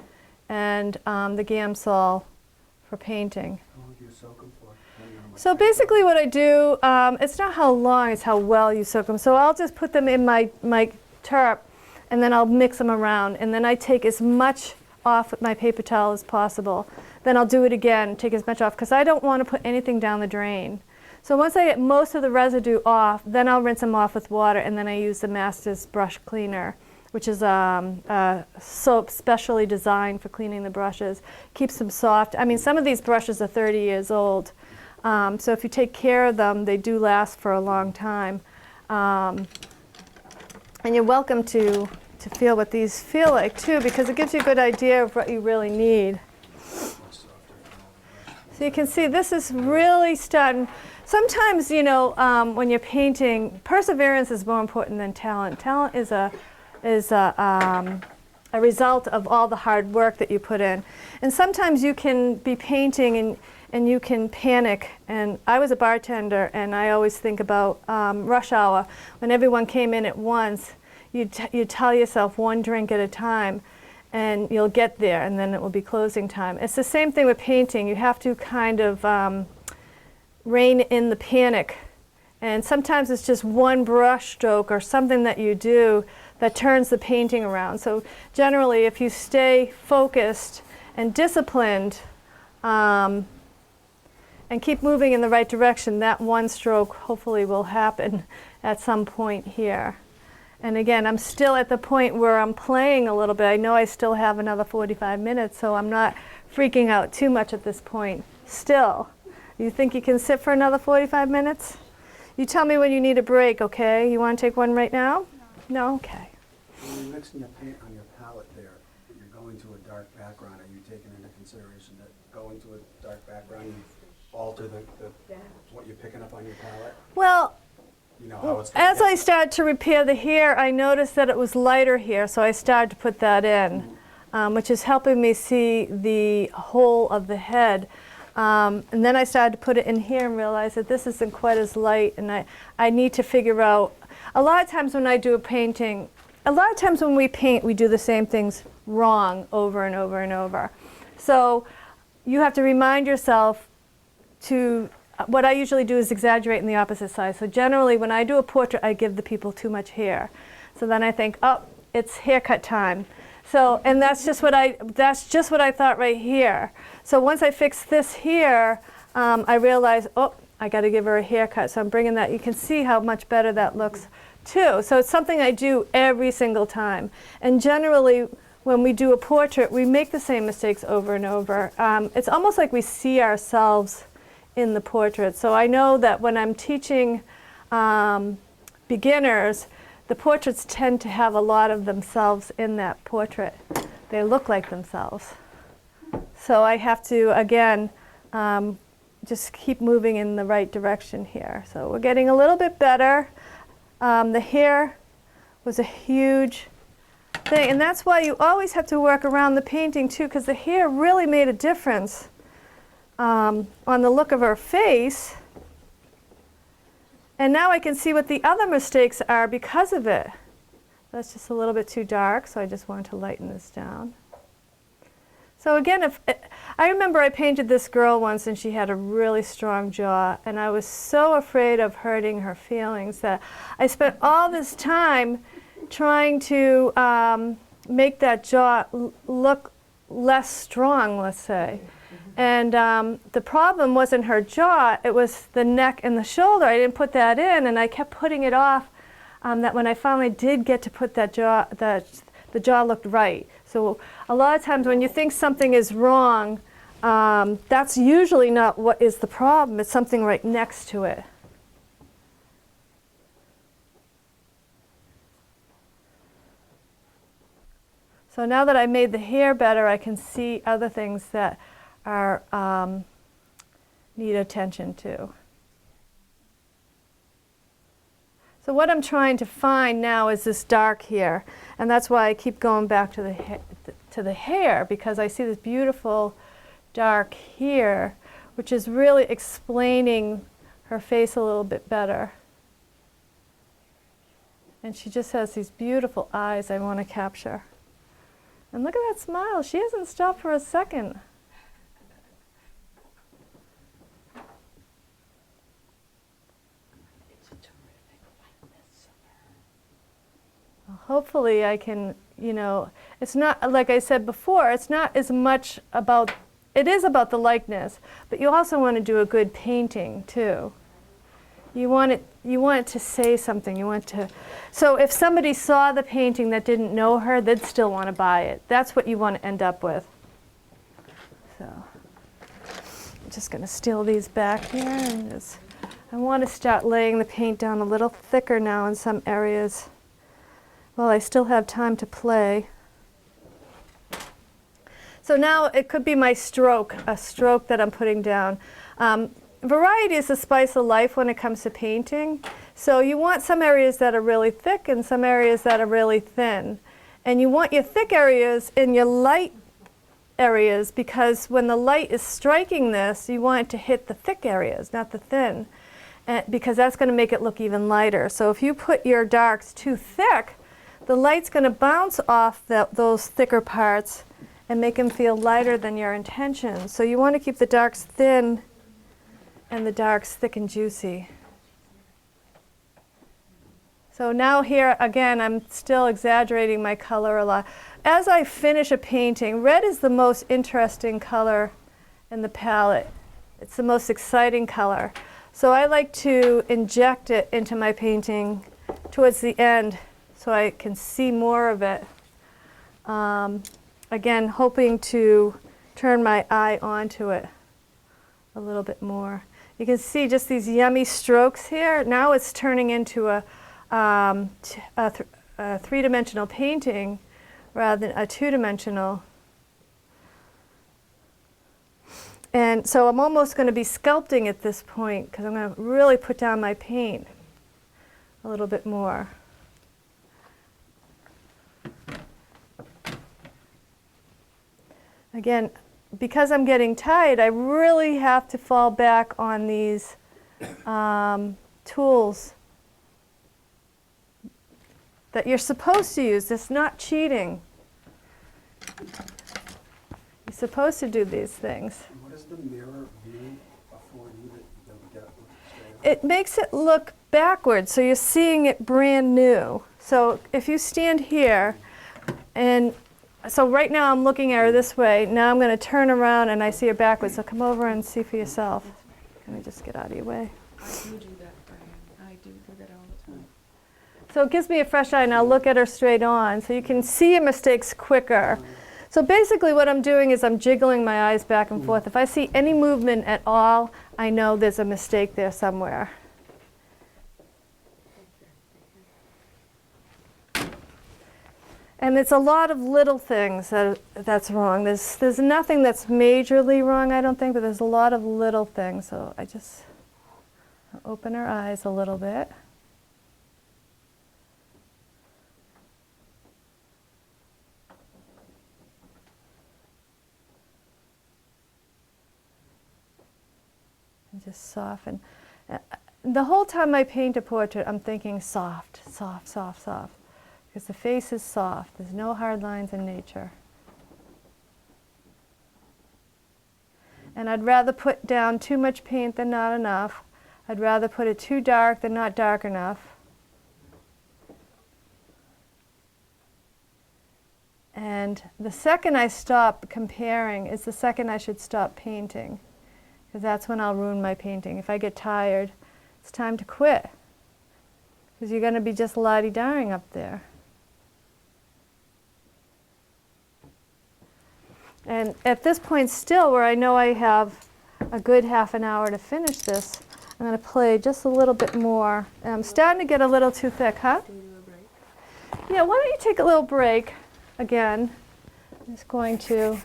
and the Gamsol for painting. How long do you soak them for? So basically what I do, it's not how long, it's how well you soak them. So I'll just put them in my Terp, and then I'll mix them around. And then I take as much off with my paper towel as possible. Then I'll do it again, take as much off, because I don't want to put anything down the drain. So once I get most of the residue off, then I'll rinse them off with water, and then I use the Master's Brush Cleaner, which is a soap specially designed for cleaning the brushes. Keeps them soft. I mean, some of these brushes are 30 years old. So if you take care of them, they do last for a long time. And you're welcome to feel what these feel like too, because it gives you a good idea of what you really need. So you can see this is really starting. Sometimes, you know, when you're painting, perseverance is more important than talent. Talent is a result of all the hard work that you put in. And sometimes you can be painting and you can panic. And I was a bartender, and I always think about rush hour. When everyone came in at once, you tell yourself one drink at a time, and you'll get there, and then it will be closing time. It's the same thing with painting. You have to kind of rein in the panic. And sometimes it's just one brush stroke or something that you do that turns the painting around. So generally, if you stay focused and disciplined and keep moving in the right direction, that one stroke hopefully will happen at some point here. And again, I'm still at the point where I'm playing a little bit. I know I still have another 45 minutes, so I'm not freaking out too much at this point. Still, you think you can sit for another 45 minutes? You tell me when you need a break, okay? You want to take one right now? No? Okay. When you're mixing your paint on your palette there, you're going to a dark background. Are you taking into consideration that going to a dark background, you alter what you're picking up on your palette? Well, You know how it's as I started to repair the hair, I noticed that it was lighter here, so I started to put that in, which is helping me see the whole of the head. And then I started to put it in here and realized that this isn't quite as light, and I need to figure out. A lot of times when I do a painting, a lot of times when we paint, we do the same things wrong over and over and over. So you have to remind yourself to. What I usually do is exaggerate in the opposite side. So generally, when I do a portrait, I give the people too much hair. So then I think, oh, it's haircut time. So, and that's just what I thought right here. So once I fix this here, I realize, oh, I got to give her a haircut. So I'm bringing that. You can see how much better that looks too. So it's something I do every single time. And generally, when we do a portrait, we make the same mistakes over and over. It's almost like we see ourselves in the portrait. So I know that when I'm teaching beginners, the portraits tend to have a lot of themselves in that portrait. They look like themselves. So I have to, again, just keep moving in the right direction here. So we're getting a little bit better. The hair was a huge thing, and that's why you always have to work around the painting too, because the hair really made a difference on the look of her face. And now I can see what the other mistakes are because of it. That's just a little bit too dark, so I just wanted to lighten this down. So again, I remember I painted this girl once, and she had a really strong jaw, and I was so afraid of hurting her feelings that I spent all this time trying to make that jaw look less strong, let's say. And the problem wasn't her jaw, it was the neck and the shoulder. I didn't put that in, and I kept putting it off, that when I finally did get to put that jaw, the jaw looked right. So a lot of times when you think something is wrong, that's usually not what is the problem. It's something right next to it. So now that I made the hair better, I can see other things that are need attention to. So what I'm trying to find now is this dark here, and that's why I keep going back to the hair, because I see this beautiful dark here, which is really explaining her face a little bit better. And she just has these beautiful eyes I want to capture. And look at that smile. She hasn't stopped for a second. It's a terrific likeness of her. Well, hopefully I can, it's not, like I said before, it's not as much about, it is about the likeness, but you also want to do a good painting too. You want it to say something. So if somebody saw the painting that didn't know her, they'd still want to buy it. That's what you want to end up with. So I'm just going to steal these back here. And I want to start laying the paint down a little thicker now in some areas while I still have time to play. So now it could be my stroke, a stroke that I'm putting down. Variety is the spice of life when it comes to painting. So you want some areas that are really thick and some areas that are really thin. And you want your thick areas in your light areas, because when the light is striking this, you want it to hit the thick areas, not the thin, because that's going to make it look even lighter. So if you put your darks too thick, the light's going to bounce off those thicker parts and make them feel lighter than your intention. So you want to keep the darks thin and the darks thick and juicy. So now here, again, I'm still exaggerating my color a lot. As I finish a painting, red is the most interesting color in the palette. It's the most exciting color. So I like to inject it into my painting towards the end so I can see more of it. Again, hoping to turn my eye onto it a little bit more. You can see just these yummy strokes here. Now it's turning into a three-dimensional painting rather than a two-dimensional. And so I'm almost going to be sculpting at this point, because I'm going to really put down my paint a little bit more. Again, because I'm getting tired, I really have to fall back on these tools that you're supposed to use. It's not cheating. You're supposed to do these things. What does the mirror view afford you that we get straight up? It makes it look backwards, so you're seeing it brand new. So if you stand here, and so right now I'm looking at her this way. Now I'm going to turn around and I see her backwards. So come over and see for yourself. Let me just get out of your way. I do that, Brian. I do that all the time. So it gives me a fresh eye, and I'll look at her straight on. So you can see your mistakes quicker. So basically what I'm doing is I'm jiggling my eyes back and forth. If I see any movement at all, I know there's a mistake there somewhere. And it's a lot of little things that's wrong. There's nothing that's majorly wrong, I don't think, but there's a lot of little things. So I just open her eyes a little bit. And just soften. The whole time I paint a portrait, I'm thinking soft, soft, soft, soft. Because the face is soft. There's no hard lines in nature. And I'd rather put down too much paint than not enough. I'd rather put it too dark than not dark enough. And the second I stop comparing is the second I should stop painting. Because that's when I'll ruin my painting. If I get tired, it's time to quit. Because you're going to be just la-di-daring up there. And at this point still, where I know I have a good half an hour to finish this, I'm going to play just a little bit more. I'm starting to get a little too thick, huh? Do you do a break? Yeah, why don't you take a little break again? I'm just going to,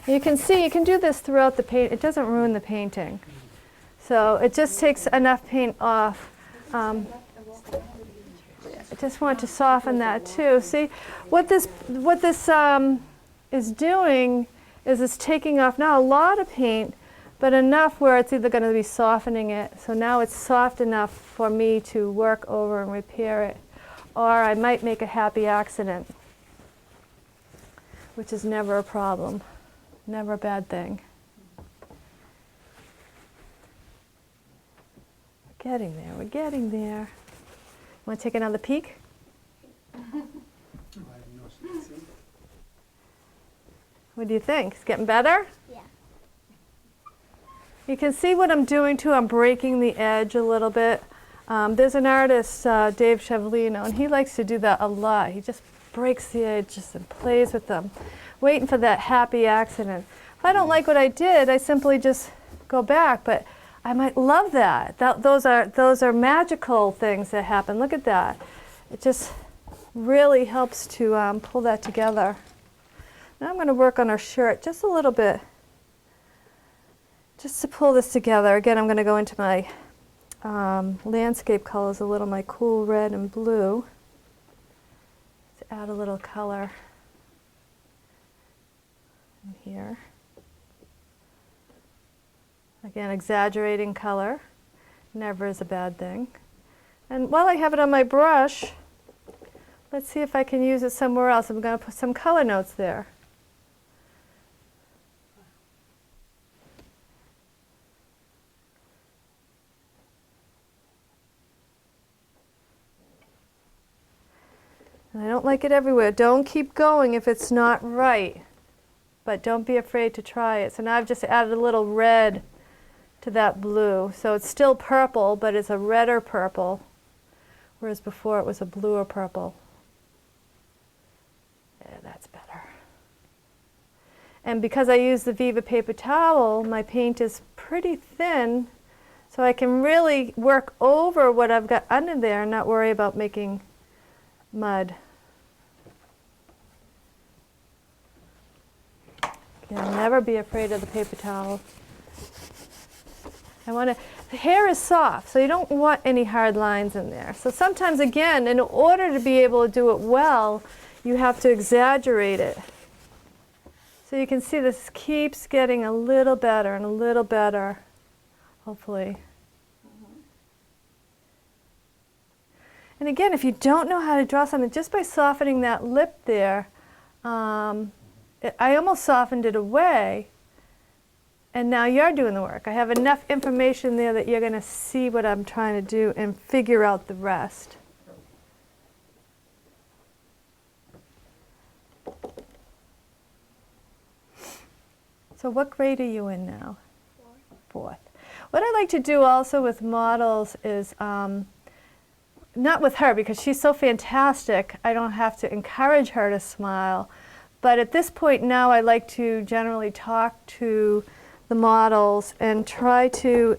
you can see, you can do this throughout the paint. It doesn't ruin the painting. So it just takes enough paint off. I just want to soften that too. See, what this is doing is it's taking off not a lot of paint, but enough where it's either going to be softening it. So now it's soft enough for me to work over and repair it. Or I might make a happy accident, which is never a problem, never a bad thing. We're getting there, we're getting there. Want to take another peek? What do you think? It's getting better? Yeah. You can see what I'm doing too. I'm breaking the edge a little bit. There's an artist, Dave Chevalino, and he likes to do that a lot. He just breaks the edges and plays with them, waiting for that happy accident. If I don't like what I did, I simply just go back, but I might love that. Those are magical things that happen. Look at that. It just really helps to pull that together. Now I'm going to work on her shirt just a little bit, just to pull this together. Again, I'm going to go into my landscape colors a little, my cool red and blue, to add a little color in here. Again, exaggerating color never is a bad thing. And while I have it on my brush, let's see if I can use it somewhere else. I'm going to put some color notes there. And I don't like it everywhere. Don't keep going if it's not right, but don't be afraid to try it. So now I've just added a little red to that blue. So it's still purple, but it's a redder purple, whereas before it was a bluer purple. Yeah, that's better. And because I use the Viva paper towel, my paint is pretty thin, so I can really work over what I've got under there and not worry about making mud. You'll never be afraid of the paper towel. The hair is soft, so you don't want any hard lines in there. So sometimes, again, in order to be able to do it well, you have to exaggerate it. So you can see this keeps getting a little better and a little better, hopefully. And again, if you don't know how to draw something, just by softening that lip there, I almost softened it away, and now you're doing the work. I have enough information there that you're going to see what I'm trying to do and figure out the rest. So what grade are you in now? Fourth. What I like to do also with models is, not with her because she's so fantastic, I don't have to encourage her to smile. But at this point now, I like to generally talk to the models and try to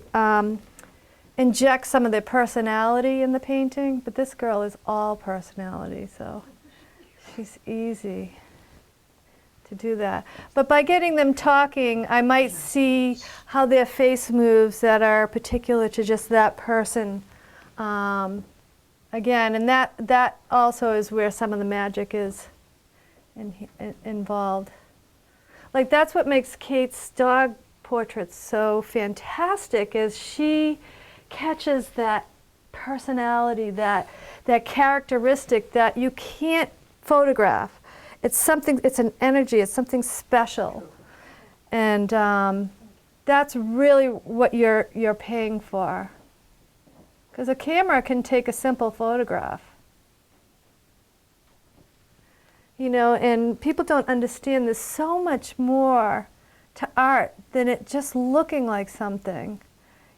inject some of their personality in the painting. But this girl is all personality, so she's easy to do that. But by getting them talking, I might see how their face moves that are particular to just that person. Again, and that also is where some of the magic is involved. Like that's what makes Kate's dog portraits so fantastic, is she catches that personality, that characteristic that you can't photograph. It's something, it's an energy, it's something special. And that's really what you're paying for. Because a camera can take a simple photograph. You know, and people don't understand there's so much more to art than it just looking like something.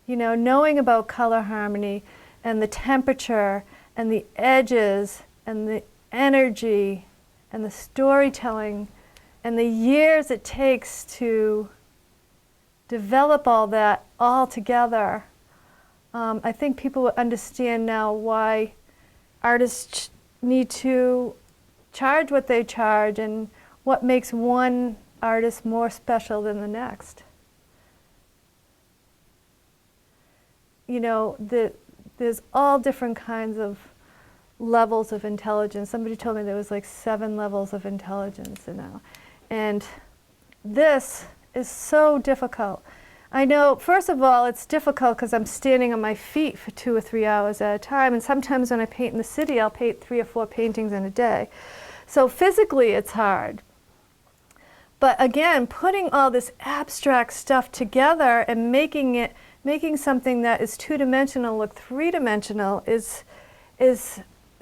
You know, knowing about color harmony and the temperature and the edges and the energy and the storytelling and the years it takes to develop all that all together. I think people will understand now why artists need to charge what they charge and what makes one artist more special than the next. You know, there's all different kinds of levels of intelligence. Somebody told me there was like 7 levels of intelligence now. And this is so difficult. I know, first of all, it's difficult because I'm standing on my feet for 2 or 3 hours at a time, and sometimes when I paint in the city, I'll paint 3 or 4 paintings in a day. So physically, it's hard. But again, putting all this abstract stuff together and making something that is 2-dimensional look 3-dimensional is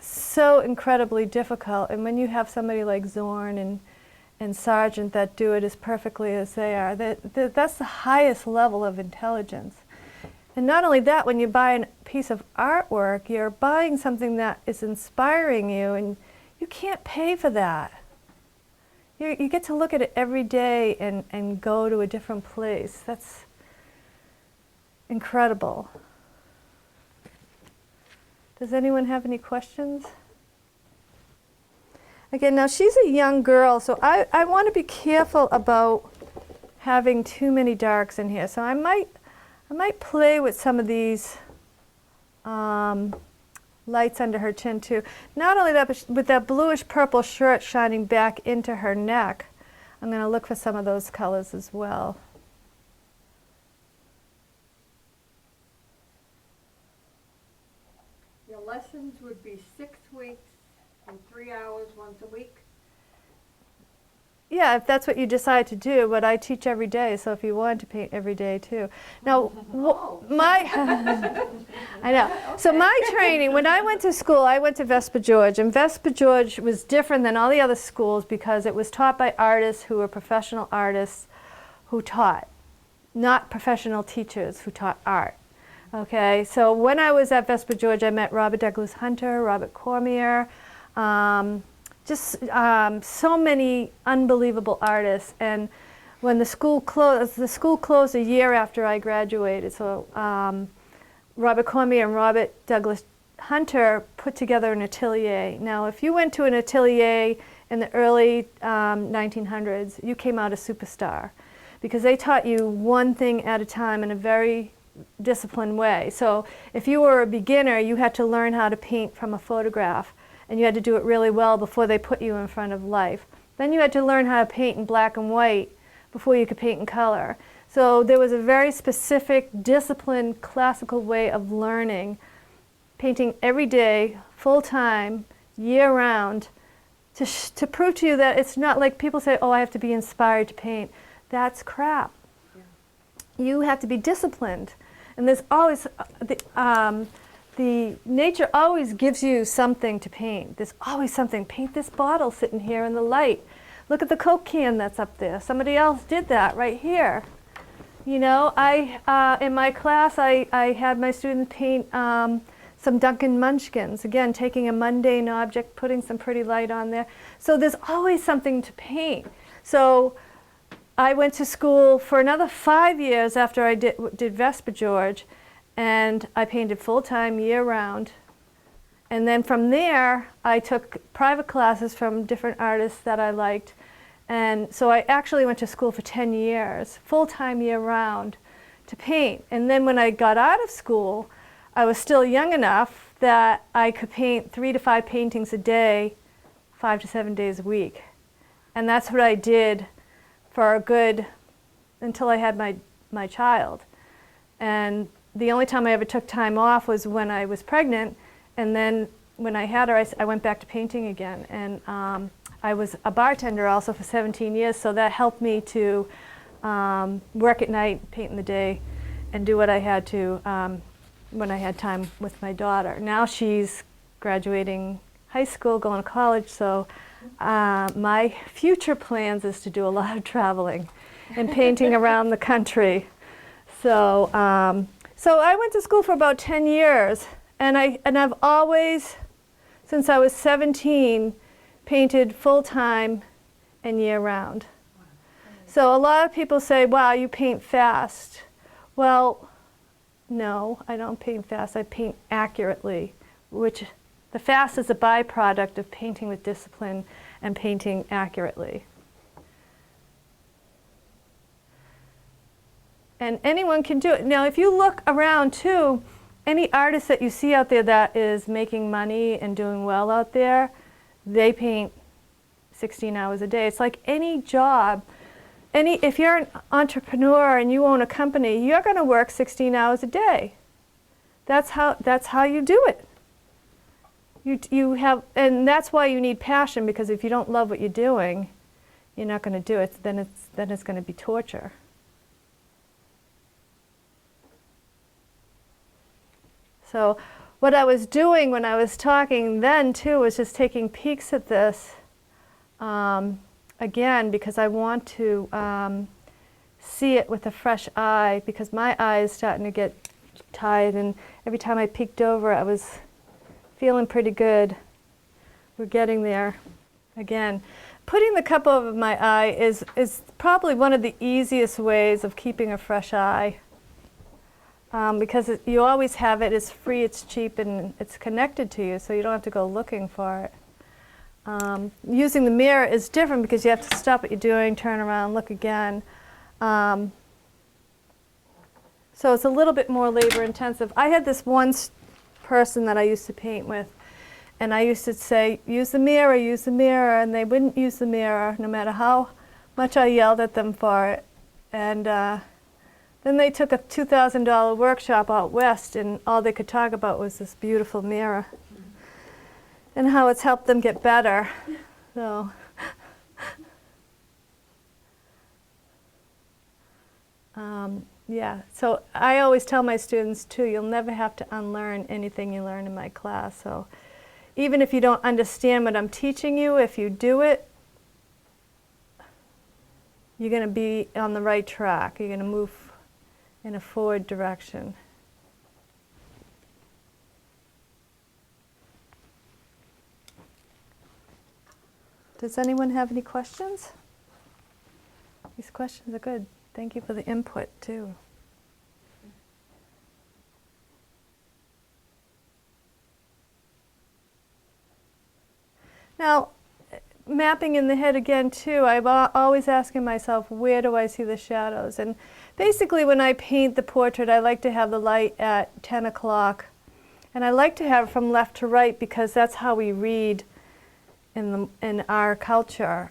so incredibly difficult. And when you have somebody like Zorn and Sargent that do it as perfectly as they are, that's the highest level of intelligence. And not only that, when you buy a piece of artwork, you're buying something that is inspiring you, and you can't pay for that. You get to look at it every day and go to a different place. That's incredible. Does anyone have any questions? Again, now she's a young girl, so I want to be careful about having too many darks in here. So I might play with some of these lights under her chin too. Not only that, but with that bluish purple shirt shining back into her neck, I'm going to look for some of those colors as well. Your lessons would be 6 weeks and 3 hours once a week? Yeah, if that's what you decide to do, but I teach every day, so if you want to paint every day too. Now, I know. So my training, when I went to school, I went to Vespa George, and Vespa George was different than all the other schools because it was taught by artists who were professional artists who taught, not professional teachers who taught art. Okay, so when I was at Vespa George, I met Robert Douglas Hunter, Robert Cormier, so many unbelievable artists. And when the school closed a year after I graduated. So Robert Cormier and Robert Douglas Hunter put together an atelier. Now, if you went to an atelier in the early 1900s, you came out a superstar because they taught you one thing at a time in a very disciplined way. So if you were a beginner, you had to learn how to paint from a photograph, and you had to do it really well before they put you in front of life. Then you had to learn how to paint in black and white before you could paint in color. So there was a very specific, disciplined, classical way of learning, painting every day, full-time, year-round, to prove to you that it's not like people say, oh, I have to be inspired to paint. That's crap. Yeah. You have to be disciplined. And there's always, the nature always gives you something to paint. There's always something. Paint this bottle sitting here in the light. Look at the Coke can that's up there. Somebody else did that right here. You know, in my class, I had my students paint some Duncan Munchkins. Again, taking a mundane object, putting some pretty light on there. So there's always something to paint. So I went to school for another 5 years after I did Vespa George, and I painted full-time, year-round. And then from there, I took private classes from different artists that I liked. And so I actually went to school for 10 years, full-time, year-round, to paint. And then when I got out of school, I was still young enough that I could paint 3 to 5 paintings a day, 5 to 7 days a week. And that's what I did for a good, until I had my child. And the only time I ever took time off was when I was pregnant, and then when I had her, I went back to painting again. And I was a bartender also for 17 years, so that helped me to work at night, paint in the day, and do what I had to when I had time with my daughter. Now she's graduating high school, going to college, so my future plans is to do a lot of traveling and painting around the country. So so I went to school for about 10 years, and I've always, since I was 17, painted full-time and year-round. So a lot of people say, wow, you paint fast. Well, no, I don't paint fast. I paint accurately, which the fast is a byproduct of painting with discipline and painting accurately. And anyone can do it. Now, if you look around too, any artist that you see out there that is making money and doing well out there, they paint 16 hours a day. It's like any job. If you're an entrepreneur and you own a company, you're going to work 16 hours a day. That's how you do it. You have, and that's why you need passion, because if you don't love what you're doing, you're not going to do it. Then it's going to be torture. So what I was doing when I was talking then too was just taking peeks at this again, because I want to see it with a fresh eye, because my eye is starting to get tired, and every time I peeked over I was feeling pretty good. We're getting there. Again, putting the cup over my eye is probably one of the easiest ways of keeping a fresh eye. Because you always have it, it's free, it's cheap, and it's connected to you, so you don't have to go looking for it. Using the mirror is different because you have to stop what you're doing, turn around, look again. So it's a little bit more labor intensive. I had this one person that I used to paint with, and I used to say, use the mirror, and they wouldn't use the mirror no matter how much I yelled at them for it. And then they took a $2,000 workshop out west, and all they could talk about was this beautiful mirror and how it's helped them get better. So, yeah, so I always tell my students too, you'll never have to unlearn anything you learn in my class. So even if you don't understand what I'm teaching you, if you do it, you're going to be on the right track. You're going to move in a forward direction. Does anyone have any questions? These questions are good. Thank you for the input too. Now, mapping in the head again too, I'm always asking myself, where do I see the shadows? And basically when I paint the portrait, I like to have the light at 10 o'clock. And I like to have it from left to right because that's how we read in our culture.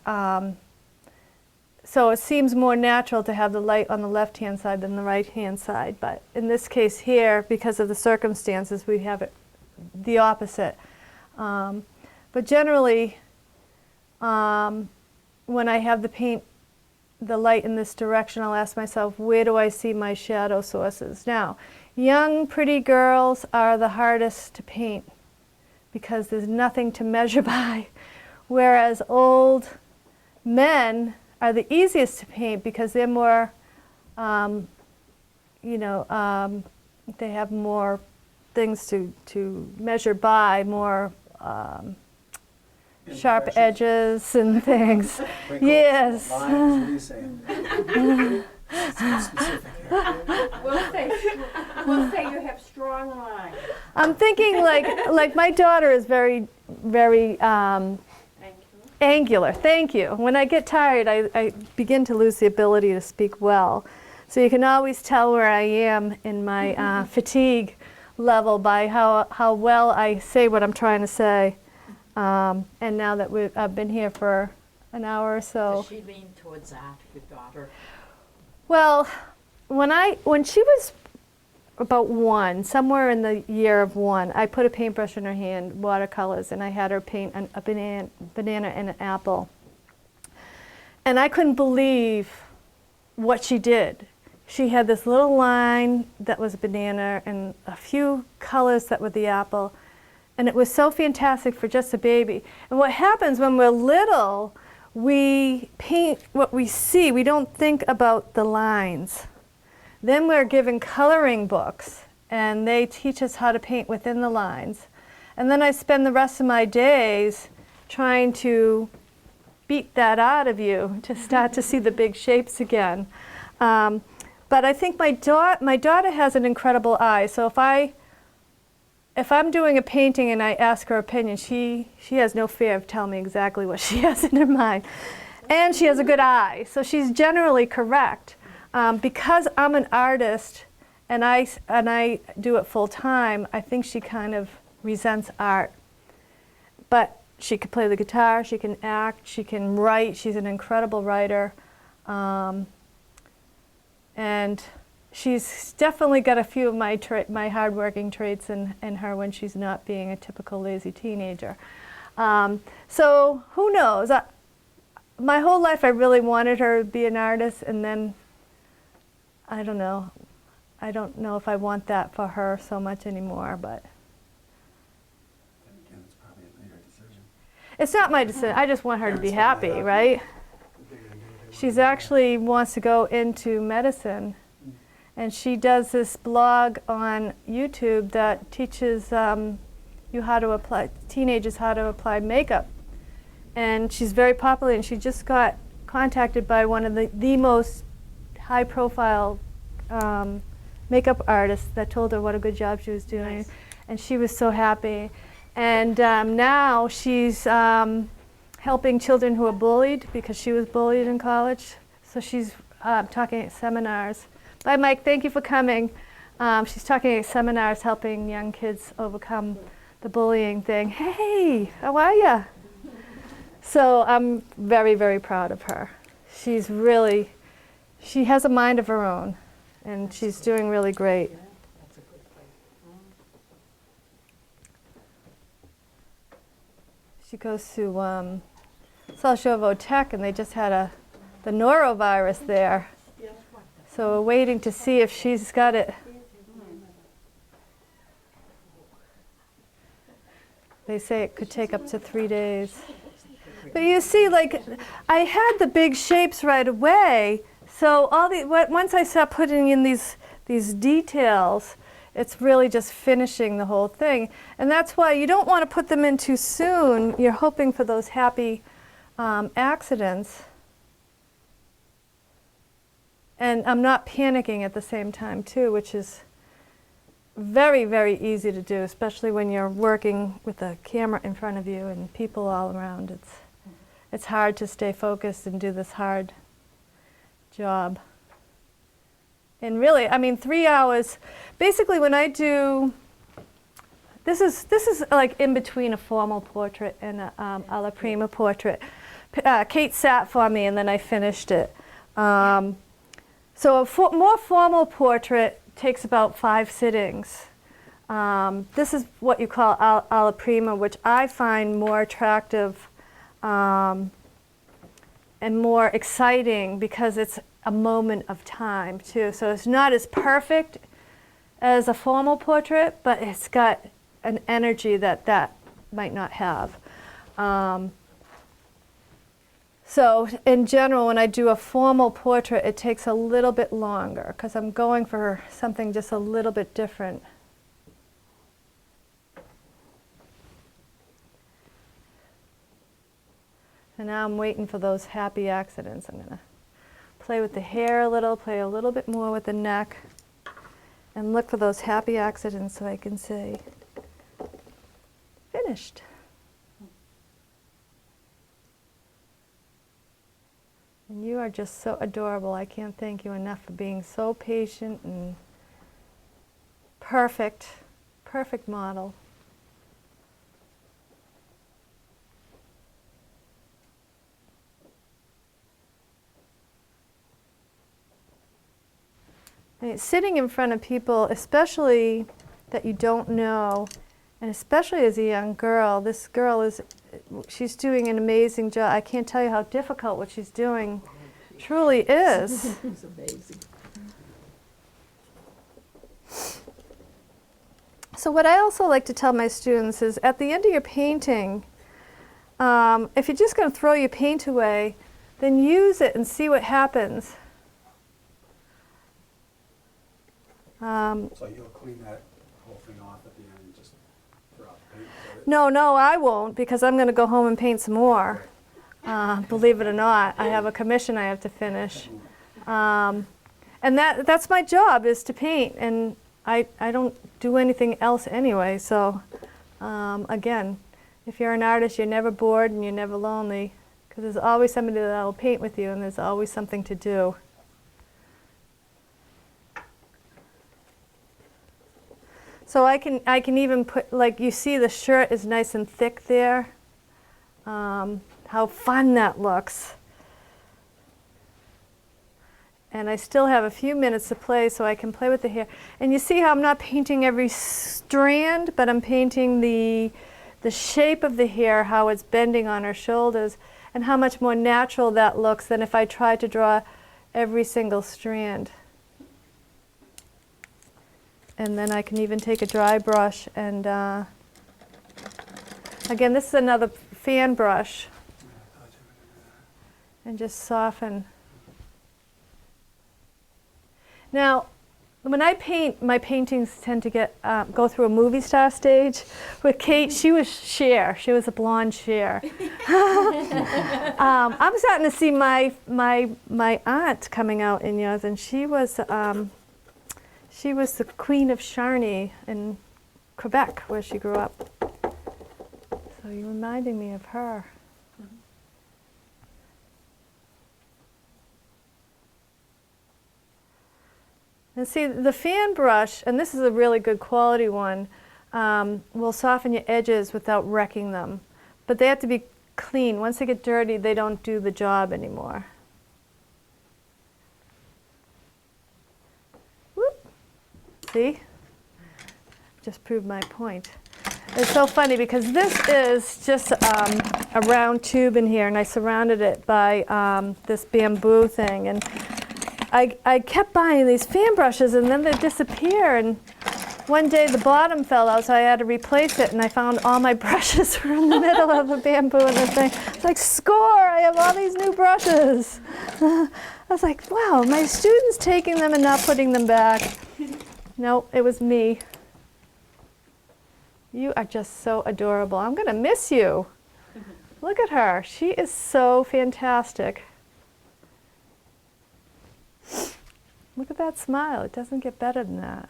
So it seems more natural to have the light on the left-hand side than the right-hand side. But in this case here, because of the circumstances, we have it the opposite. But generally, when I have the light in this direction, I'll ask myself, where do I see my shadow sources? Now, young, pretty girls are the hardest to paint because there's nothing to measure by, whereas old men are the easiest to paint because they're more, they have more things to measure by, more sharp edges and things. Wrinkles, Yes. lines, what are you saying? Specific here. We'll say you have strong lines. I'm thinking like my daughter is very, very angular. Thank you. When I get tired, I begin to lose the ability to speak well. So you can always tell where I am in my fatigue level by how well I say what I'm trying to say. And now that I've been here for an hour or so. Does she lean towards that, your daughter? Well, when she was about 1, somewhere in the year of 1, I put a paintbrush in her hand, watercolors, and I had her paint a banana and an apple. And I couldn't believe what she did. She had this little line that was a banana and a few colors that were the apple. And it was so fantastic for just a baby. And what happens when we're little, we paint what we see. We don't think about the lines. Then we're given coloring books, and they teach us how to paint within the lines. And then I spend the rest of my days trying to beat that out of you to start to see the big shapes again. But I think my daughter has an incredible eye. So if I'm doing a painting and I ask her opinion, she has no fear of telling me exactly what she has in her mind. And she has a good eye, so she's generally correct. Because I'm an artist and I do it full time, I think she kind of resents art. But she can play the guitar, she can act, she can write. She's an incredible writer. And she's definitely got a few of my hardworking traits in her when she's not being a typical lazy teenager. So who knows? My whole life I really wanted her to be an artist, and then I don't know. I don't know if I want that for her so much anymore, but. Then again, it's probably your decision. It's not my decision. I just want her to be happy, right? She's actually wants to go into medicine, and she does this blog on YouTube that teaches you how to apply, teenagers how to apply makeup. And she's very popular, and she just got contacted by one of the most high-profile makeup artists that told her what a good job she was doing. Nice. And she was so happy. And now she's helping children who are bullied, because she was bullied in college. So she's talking at seminars. Bye, Mike. Thank you for coming. She's talking at seminars, helping young kids overcome the bullying thing. Hey, how are you? So I'm very, very proud of her. She has a mind of her own, and she's doing really great. She goes to South Shore Tech, and they just had the norovirus there. So we're waiting to see if she's got it. They say it could take up to 3 days. But you see, like, I had the big shapes right away. So once I start putting in these details, it's really just finishing the whole thing. And that's why you don't want to put them in too soon. You're hoping for those happy accidents. And I'm not panicking at the same time, too, which is very, very easy to do, especially when you're working with a camera in front of you and people all around. It's hard to stay focused and do this hard job. And really, I mean, 3 hours, basically when I do, this is like in between a formal portrait and a alla prima portrait. Kate sat for me and then I finished it. So a more formal portrait takes about 5 sittings. This is what you call alla prima, which I find more attractive and more exciting because it's a moment of time too. So it's not as perfect as a formal portrait, but it's got an energy that might not have. So in general, when I do a formal portrait, it takes a little bit longer because I'm going for something just a little bit different. And now I'm waiting for those happy accidents. I'm going to play with the hair a little, play a little bit more with the neck, and look for those happy accidents so I can say, finished. And you are just so adorable. I can't thank you enough for being so patient and perfect, perfect model. I mean, sitting in front of people, especially that you don't know, and especially as a young girl, this girl she's doing an amazing job. I can't tell you how difficult what she's doing truly is. It's amazing. So what I also like to tell my students is at the end of your painting, if you're just going to throw your paint away, then use it and see what happens. So you'll clean that whole thing off at the end and just throw out the paint? No, I won't, because I'm going to go home and paint some more. Believe it or not, I have a commission I have to finish. And that's my job, is to paint, and I don't do anything else anyway. So again, if you're an artist, you're never bored and you're never lonely, because there's always somebody that will paint with you, and there's always something to do. So I can even put, like you see the shirt is nice and thick there. How fun that looks. And I still have a few minutes to play, so I can play with the hair. And you see how I'm not painting every strand, but I'm painting the shape of the hair, how it's bending on her shoulders, and how much more natural that looks than if I tried to draw every single strand. And then I can even take a dry brush and, again, this is another fan brush, and just soften. Now, when I paint, my paintings tend to go through a movie star stage. With Kate, she was Cher. She was a blonde Cher. I'm starting to see my aunt coming out in yours, and she was the Queen of Charny in Quebec, where she grew up. So you're reminding me of her. And see, the fan brush, and this is a really good quality one, will soften your edges without wrecking them. But they have to be clean. Once they get dirty, they don't do the job anymore. Whoop. See? Just proved my point. It's so funny because this is just a round tube in here, and I surrounded it by this bamboo thing. And I kept buying these fan brushes, and then they disappear. And one day the bottom fell out, so I had to replace it. And I found all my brushes were in the middle of the bamboo and the thing. It's like, score! I have all these new brushes. I was like, wow, my students taking them and not putting them back. No, it was me. You are just so adorable. I'm going to miss you. Look at her. She is so fantastic. Look at that smile. It doesn't get better than that.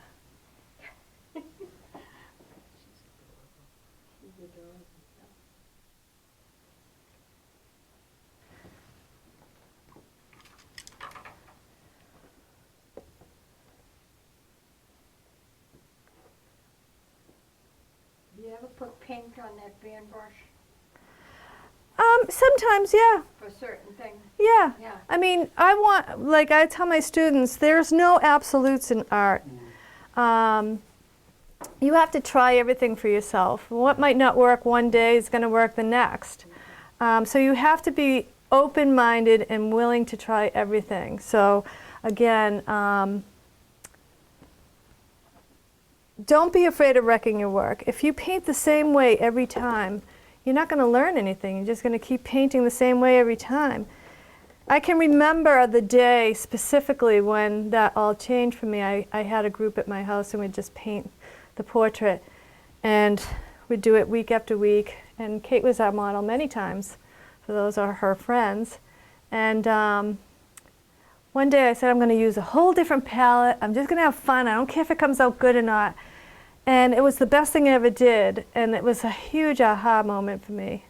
Do you ever put paint on that fan brush Sometimes, yeah. for certain things? Yeah. Yeah. I mean, like I tell my students, there's no absolutes in art. You have to try everything for yourself. What might not work one day is going to work the next. So you have to be open-minded and willing to try everything. So again, don't be afraid of wrecking your work. If you paint the same way every time, you're not going to learn anything. You're just going to keep painting the same way every time. I can remember the day specifically when that all changed for me. I had a group at my house, and we'd just paint the portrait. And we'd do it week after week. And Kate was our model many times. So those are her friends. And one day I said, I'm going to use a whole different palette. I'm just going to have fun. I don't care if it comes out good or not. And it was the best thing I ever did. And it was a huge aha moment for me.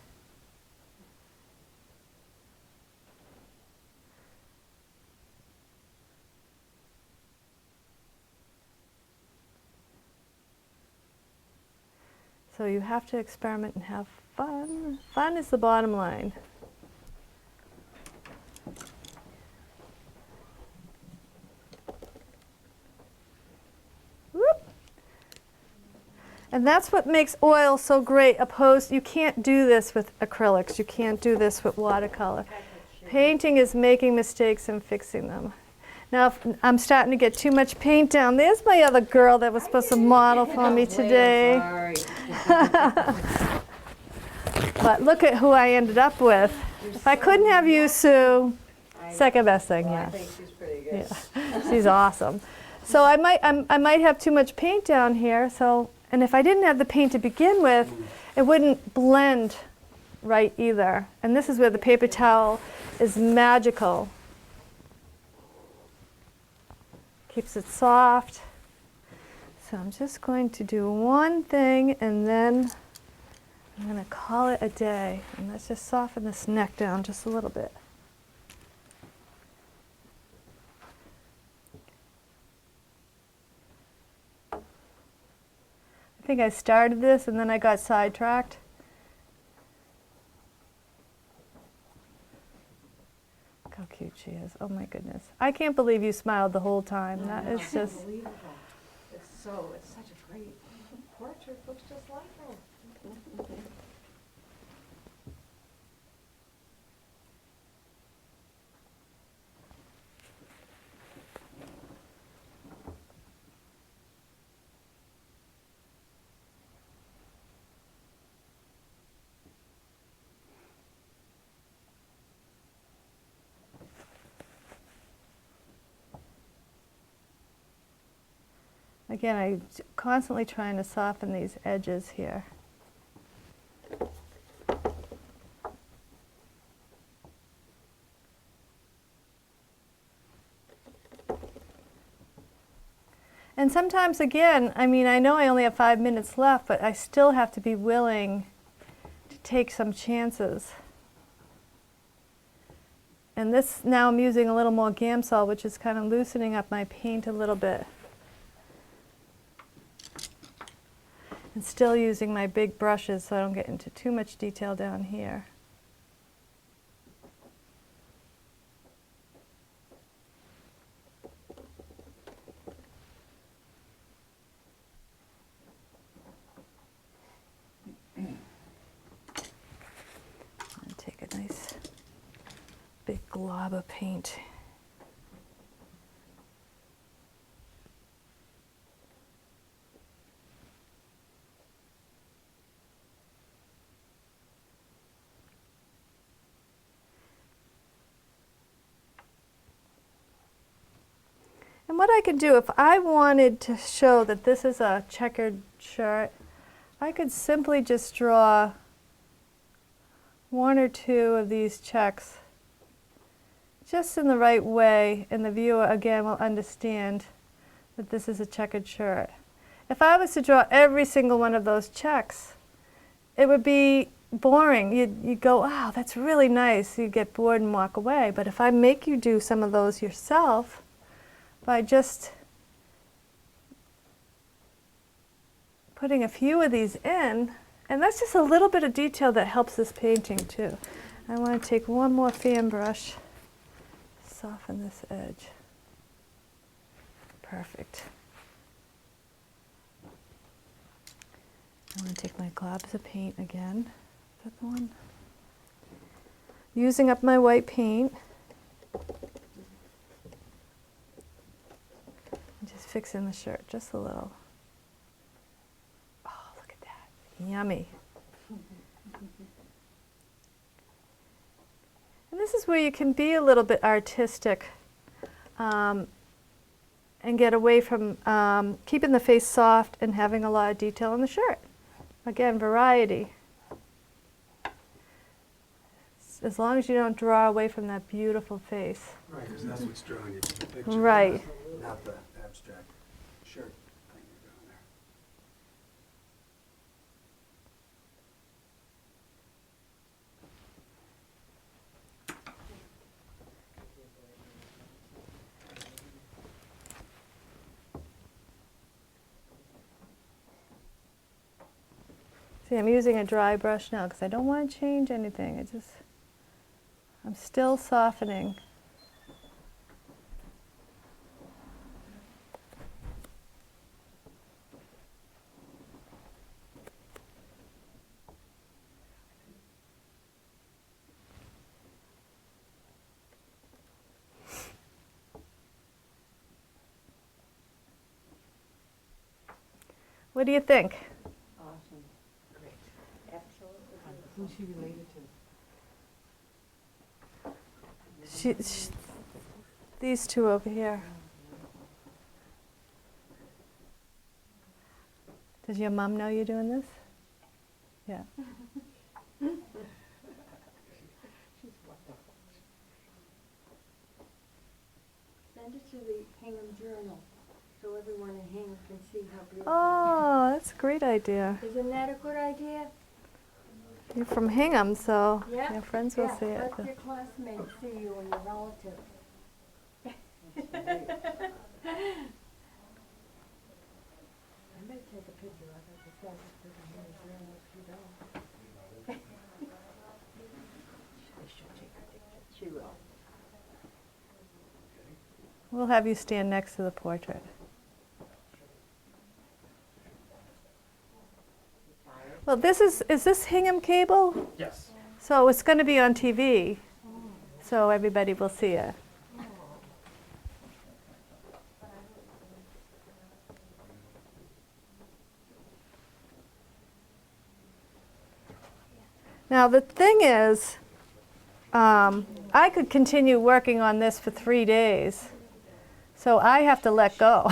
So you have to experiment and have fun. Fun is the bottom line. Whoop. And that's what makes oil so great. You can't do this with acrylics. You can't do this with watercolor. Painting is making mistakes and fixing them. Now, if I'm starting to get too much paint down. There's my other girl that was supposed to model for me today. But look at who I ended up with. If I couldn't have you, Sue, second best thing, Well, yeah. I think she's pretty good. Yeah, she's awesome. So I might have too much paint down here. And if I didn't have the paint to begin with, it wouldn't blend right either. And this is where the paper towel is magical. Keeps it soft. So I'm just going to do one thing, and then I'm going to call it a day. And let's just soften this neck down just a little bit. think I started this and then I got sidetracked. Look how cute she is. Oh my goodness. I can't believe you smiled the whole time. That is just... Unbelievable. It's such a great portrait, looks just like her. Again, I'm constantly trying to soften these edges here. And sometimes, again, I mean, I know I only have 5 minutes left, but I still have to be willing to take some chances. And this, now I'm using a little more Gamsol, which is kind of loosening up my paint a little bit. And still using my big brushes so I don't get into too much detail down here. And take a nice big glob of paint. And what I could do, if I wanted to show that this is a checkered shirt, I could simply just draw 1 or 2 of these checks just in the right way, and the viewer again will understand that this is a checkered shirt. If I was to draw every single one of those checks, it would be boring. You'd go, wow, that's really nice. You'd get bored and walk away. But if I make you do some of those yourself, by just putting a few of these in, and that's just a little bit of detail that helps this painting too. I want to take one more fan brush, soften this edge. Perfect. I want to take my globs of paint again. Is that the one? Using up my white paint. Just fixing the shirt just a little. Oh, look at that. Yummy. And this is where you can be a little bit artistic and get away from keeping the face soft and having a lot of detail in the shirt. Again, variety. As long as you don't draw away from that beautiful face. Right, because that's what's drawing you to the picture. Right. Not the abstract shirt thing you're doing there. See, I'm using a dry brush now because I don't want to change anything. I'm still softening. What do you think? Awesome. Great. Absolutely. Who's she related to? These two over here. Does your mom know you're doing this? Yeah. She's wonderful. Send it to the Hingham Journal, so everyone in Hingham can see how beautiful Oh, that's a great idea. it is. Isn't that a good idea? You're from Hingham, so Yeah. your friends will see it. Let your classmates see you and your relatives. I might take a picture of it. She will. We'll have you stand next to the portrait. Well, is this Hingham cable? Yes. So it's going to be on TV, so everybody will see it. Now the thing is, I could continue working on this for 3 days, so I have to let go.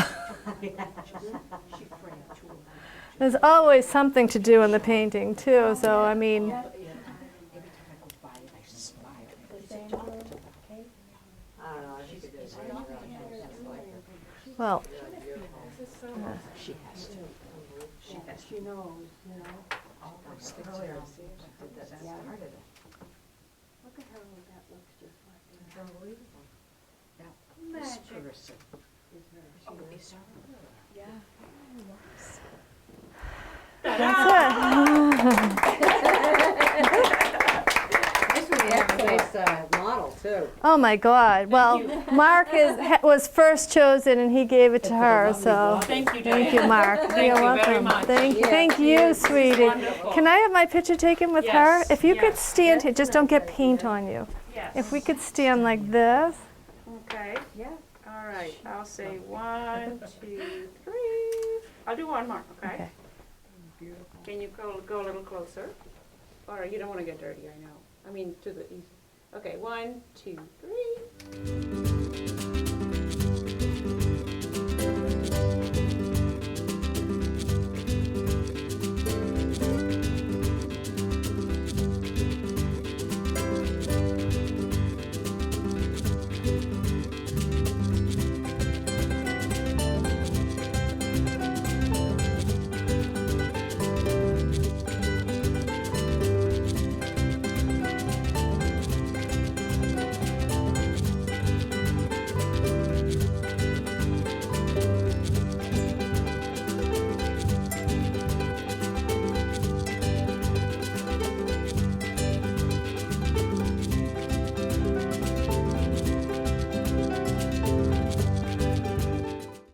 There's always something to do in the painting too, so I mean, well, She knows, you know. Look at her, that looks just like her. Unbelievable. Magic. Person. Is her. She is. that's This was a nice model, too. it. Oh my God! Well, Mark was first chosen, and he gave it to her. So Thank you, thank Diane. you, Mark. Thank You're you welcome. very much. Thank you, sweetie. wonderful. Can I have my picture taken with Yes, her? If you could yes. stand here, just don't get paint on you. Yes. If we could stand like this. Okay. Yeah. All right. I'll say 1, 2, 3. I'll do one more. Okay. Okay. Can you go a little closer? Or you don't want to get dirty, I know. I mean, to the east. Okay. 1, 2, 3.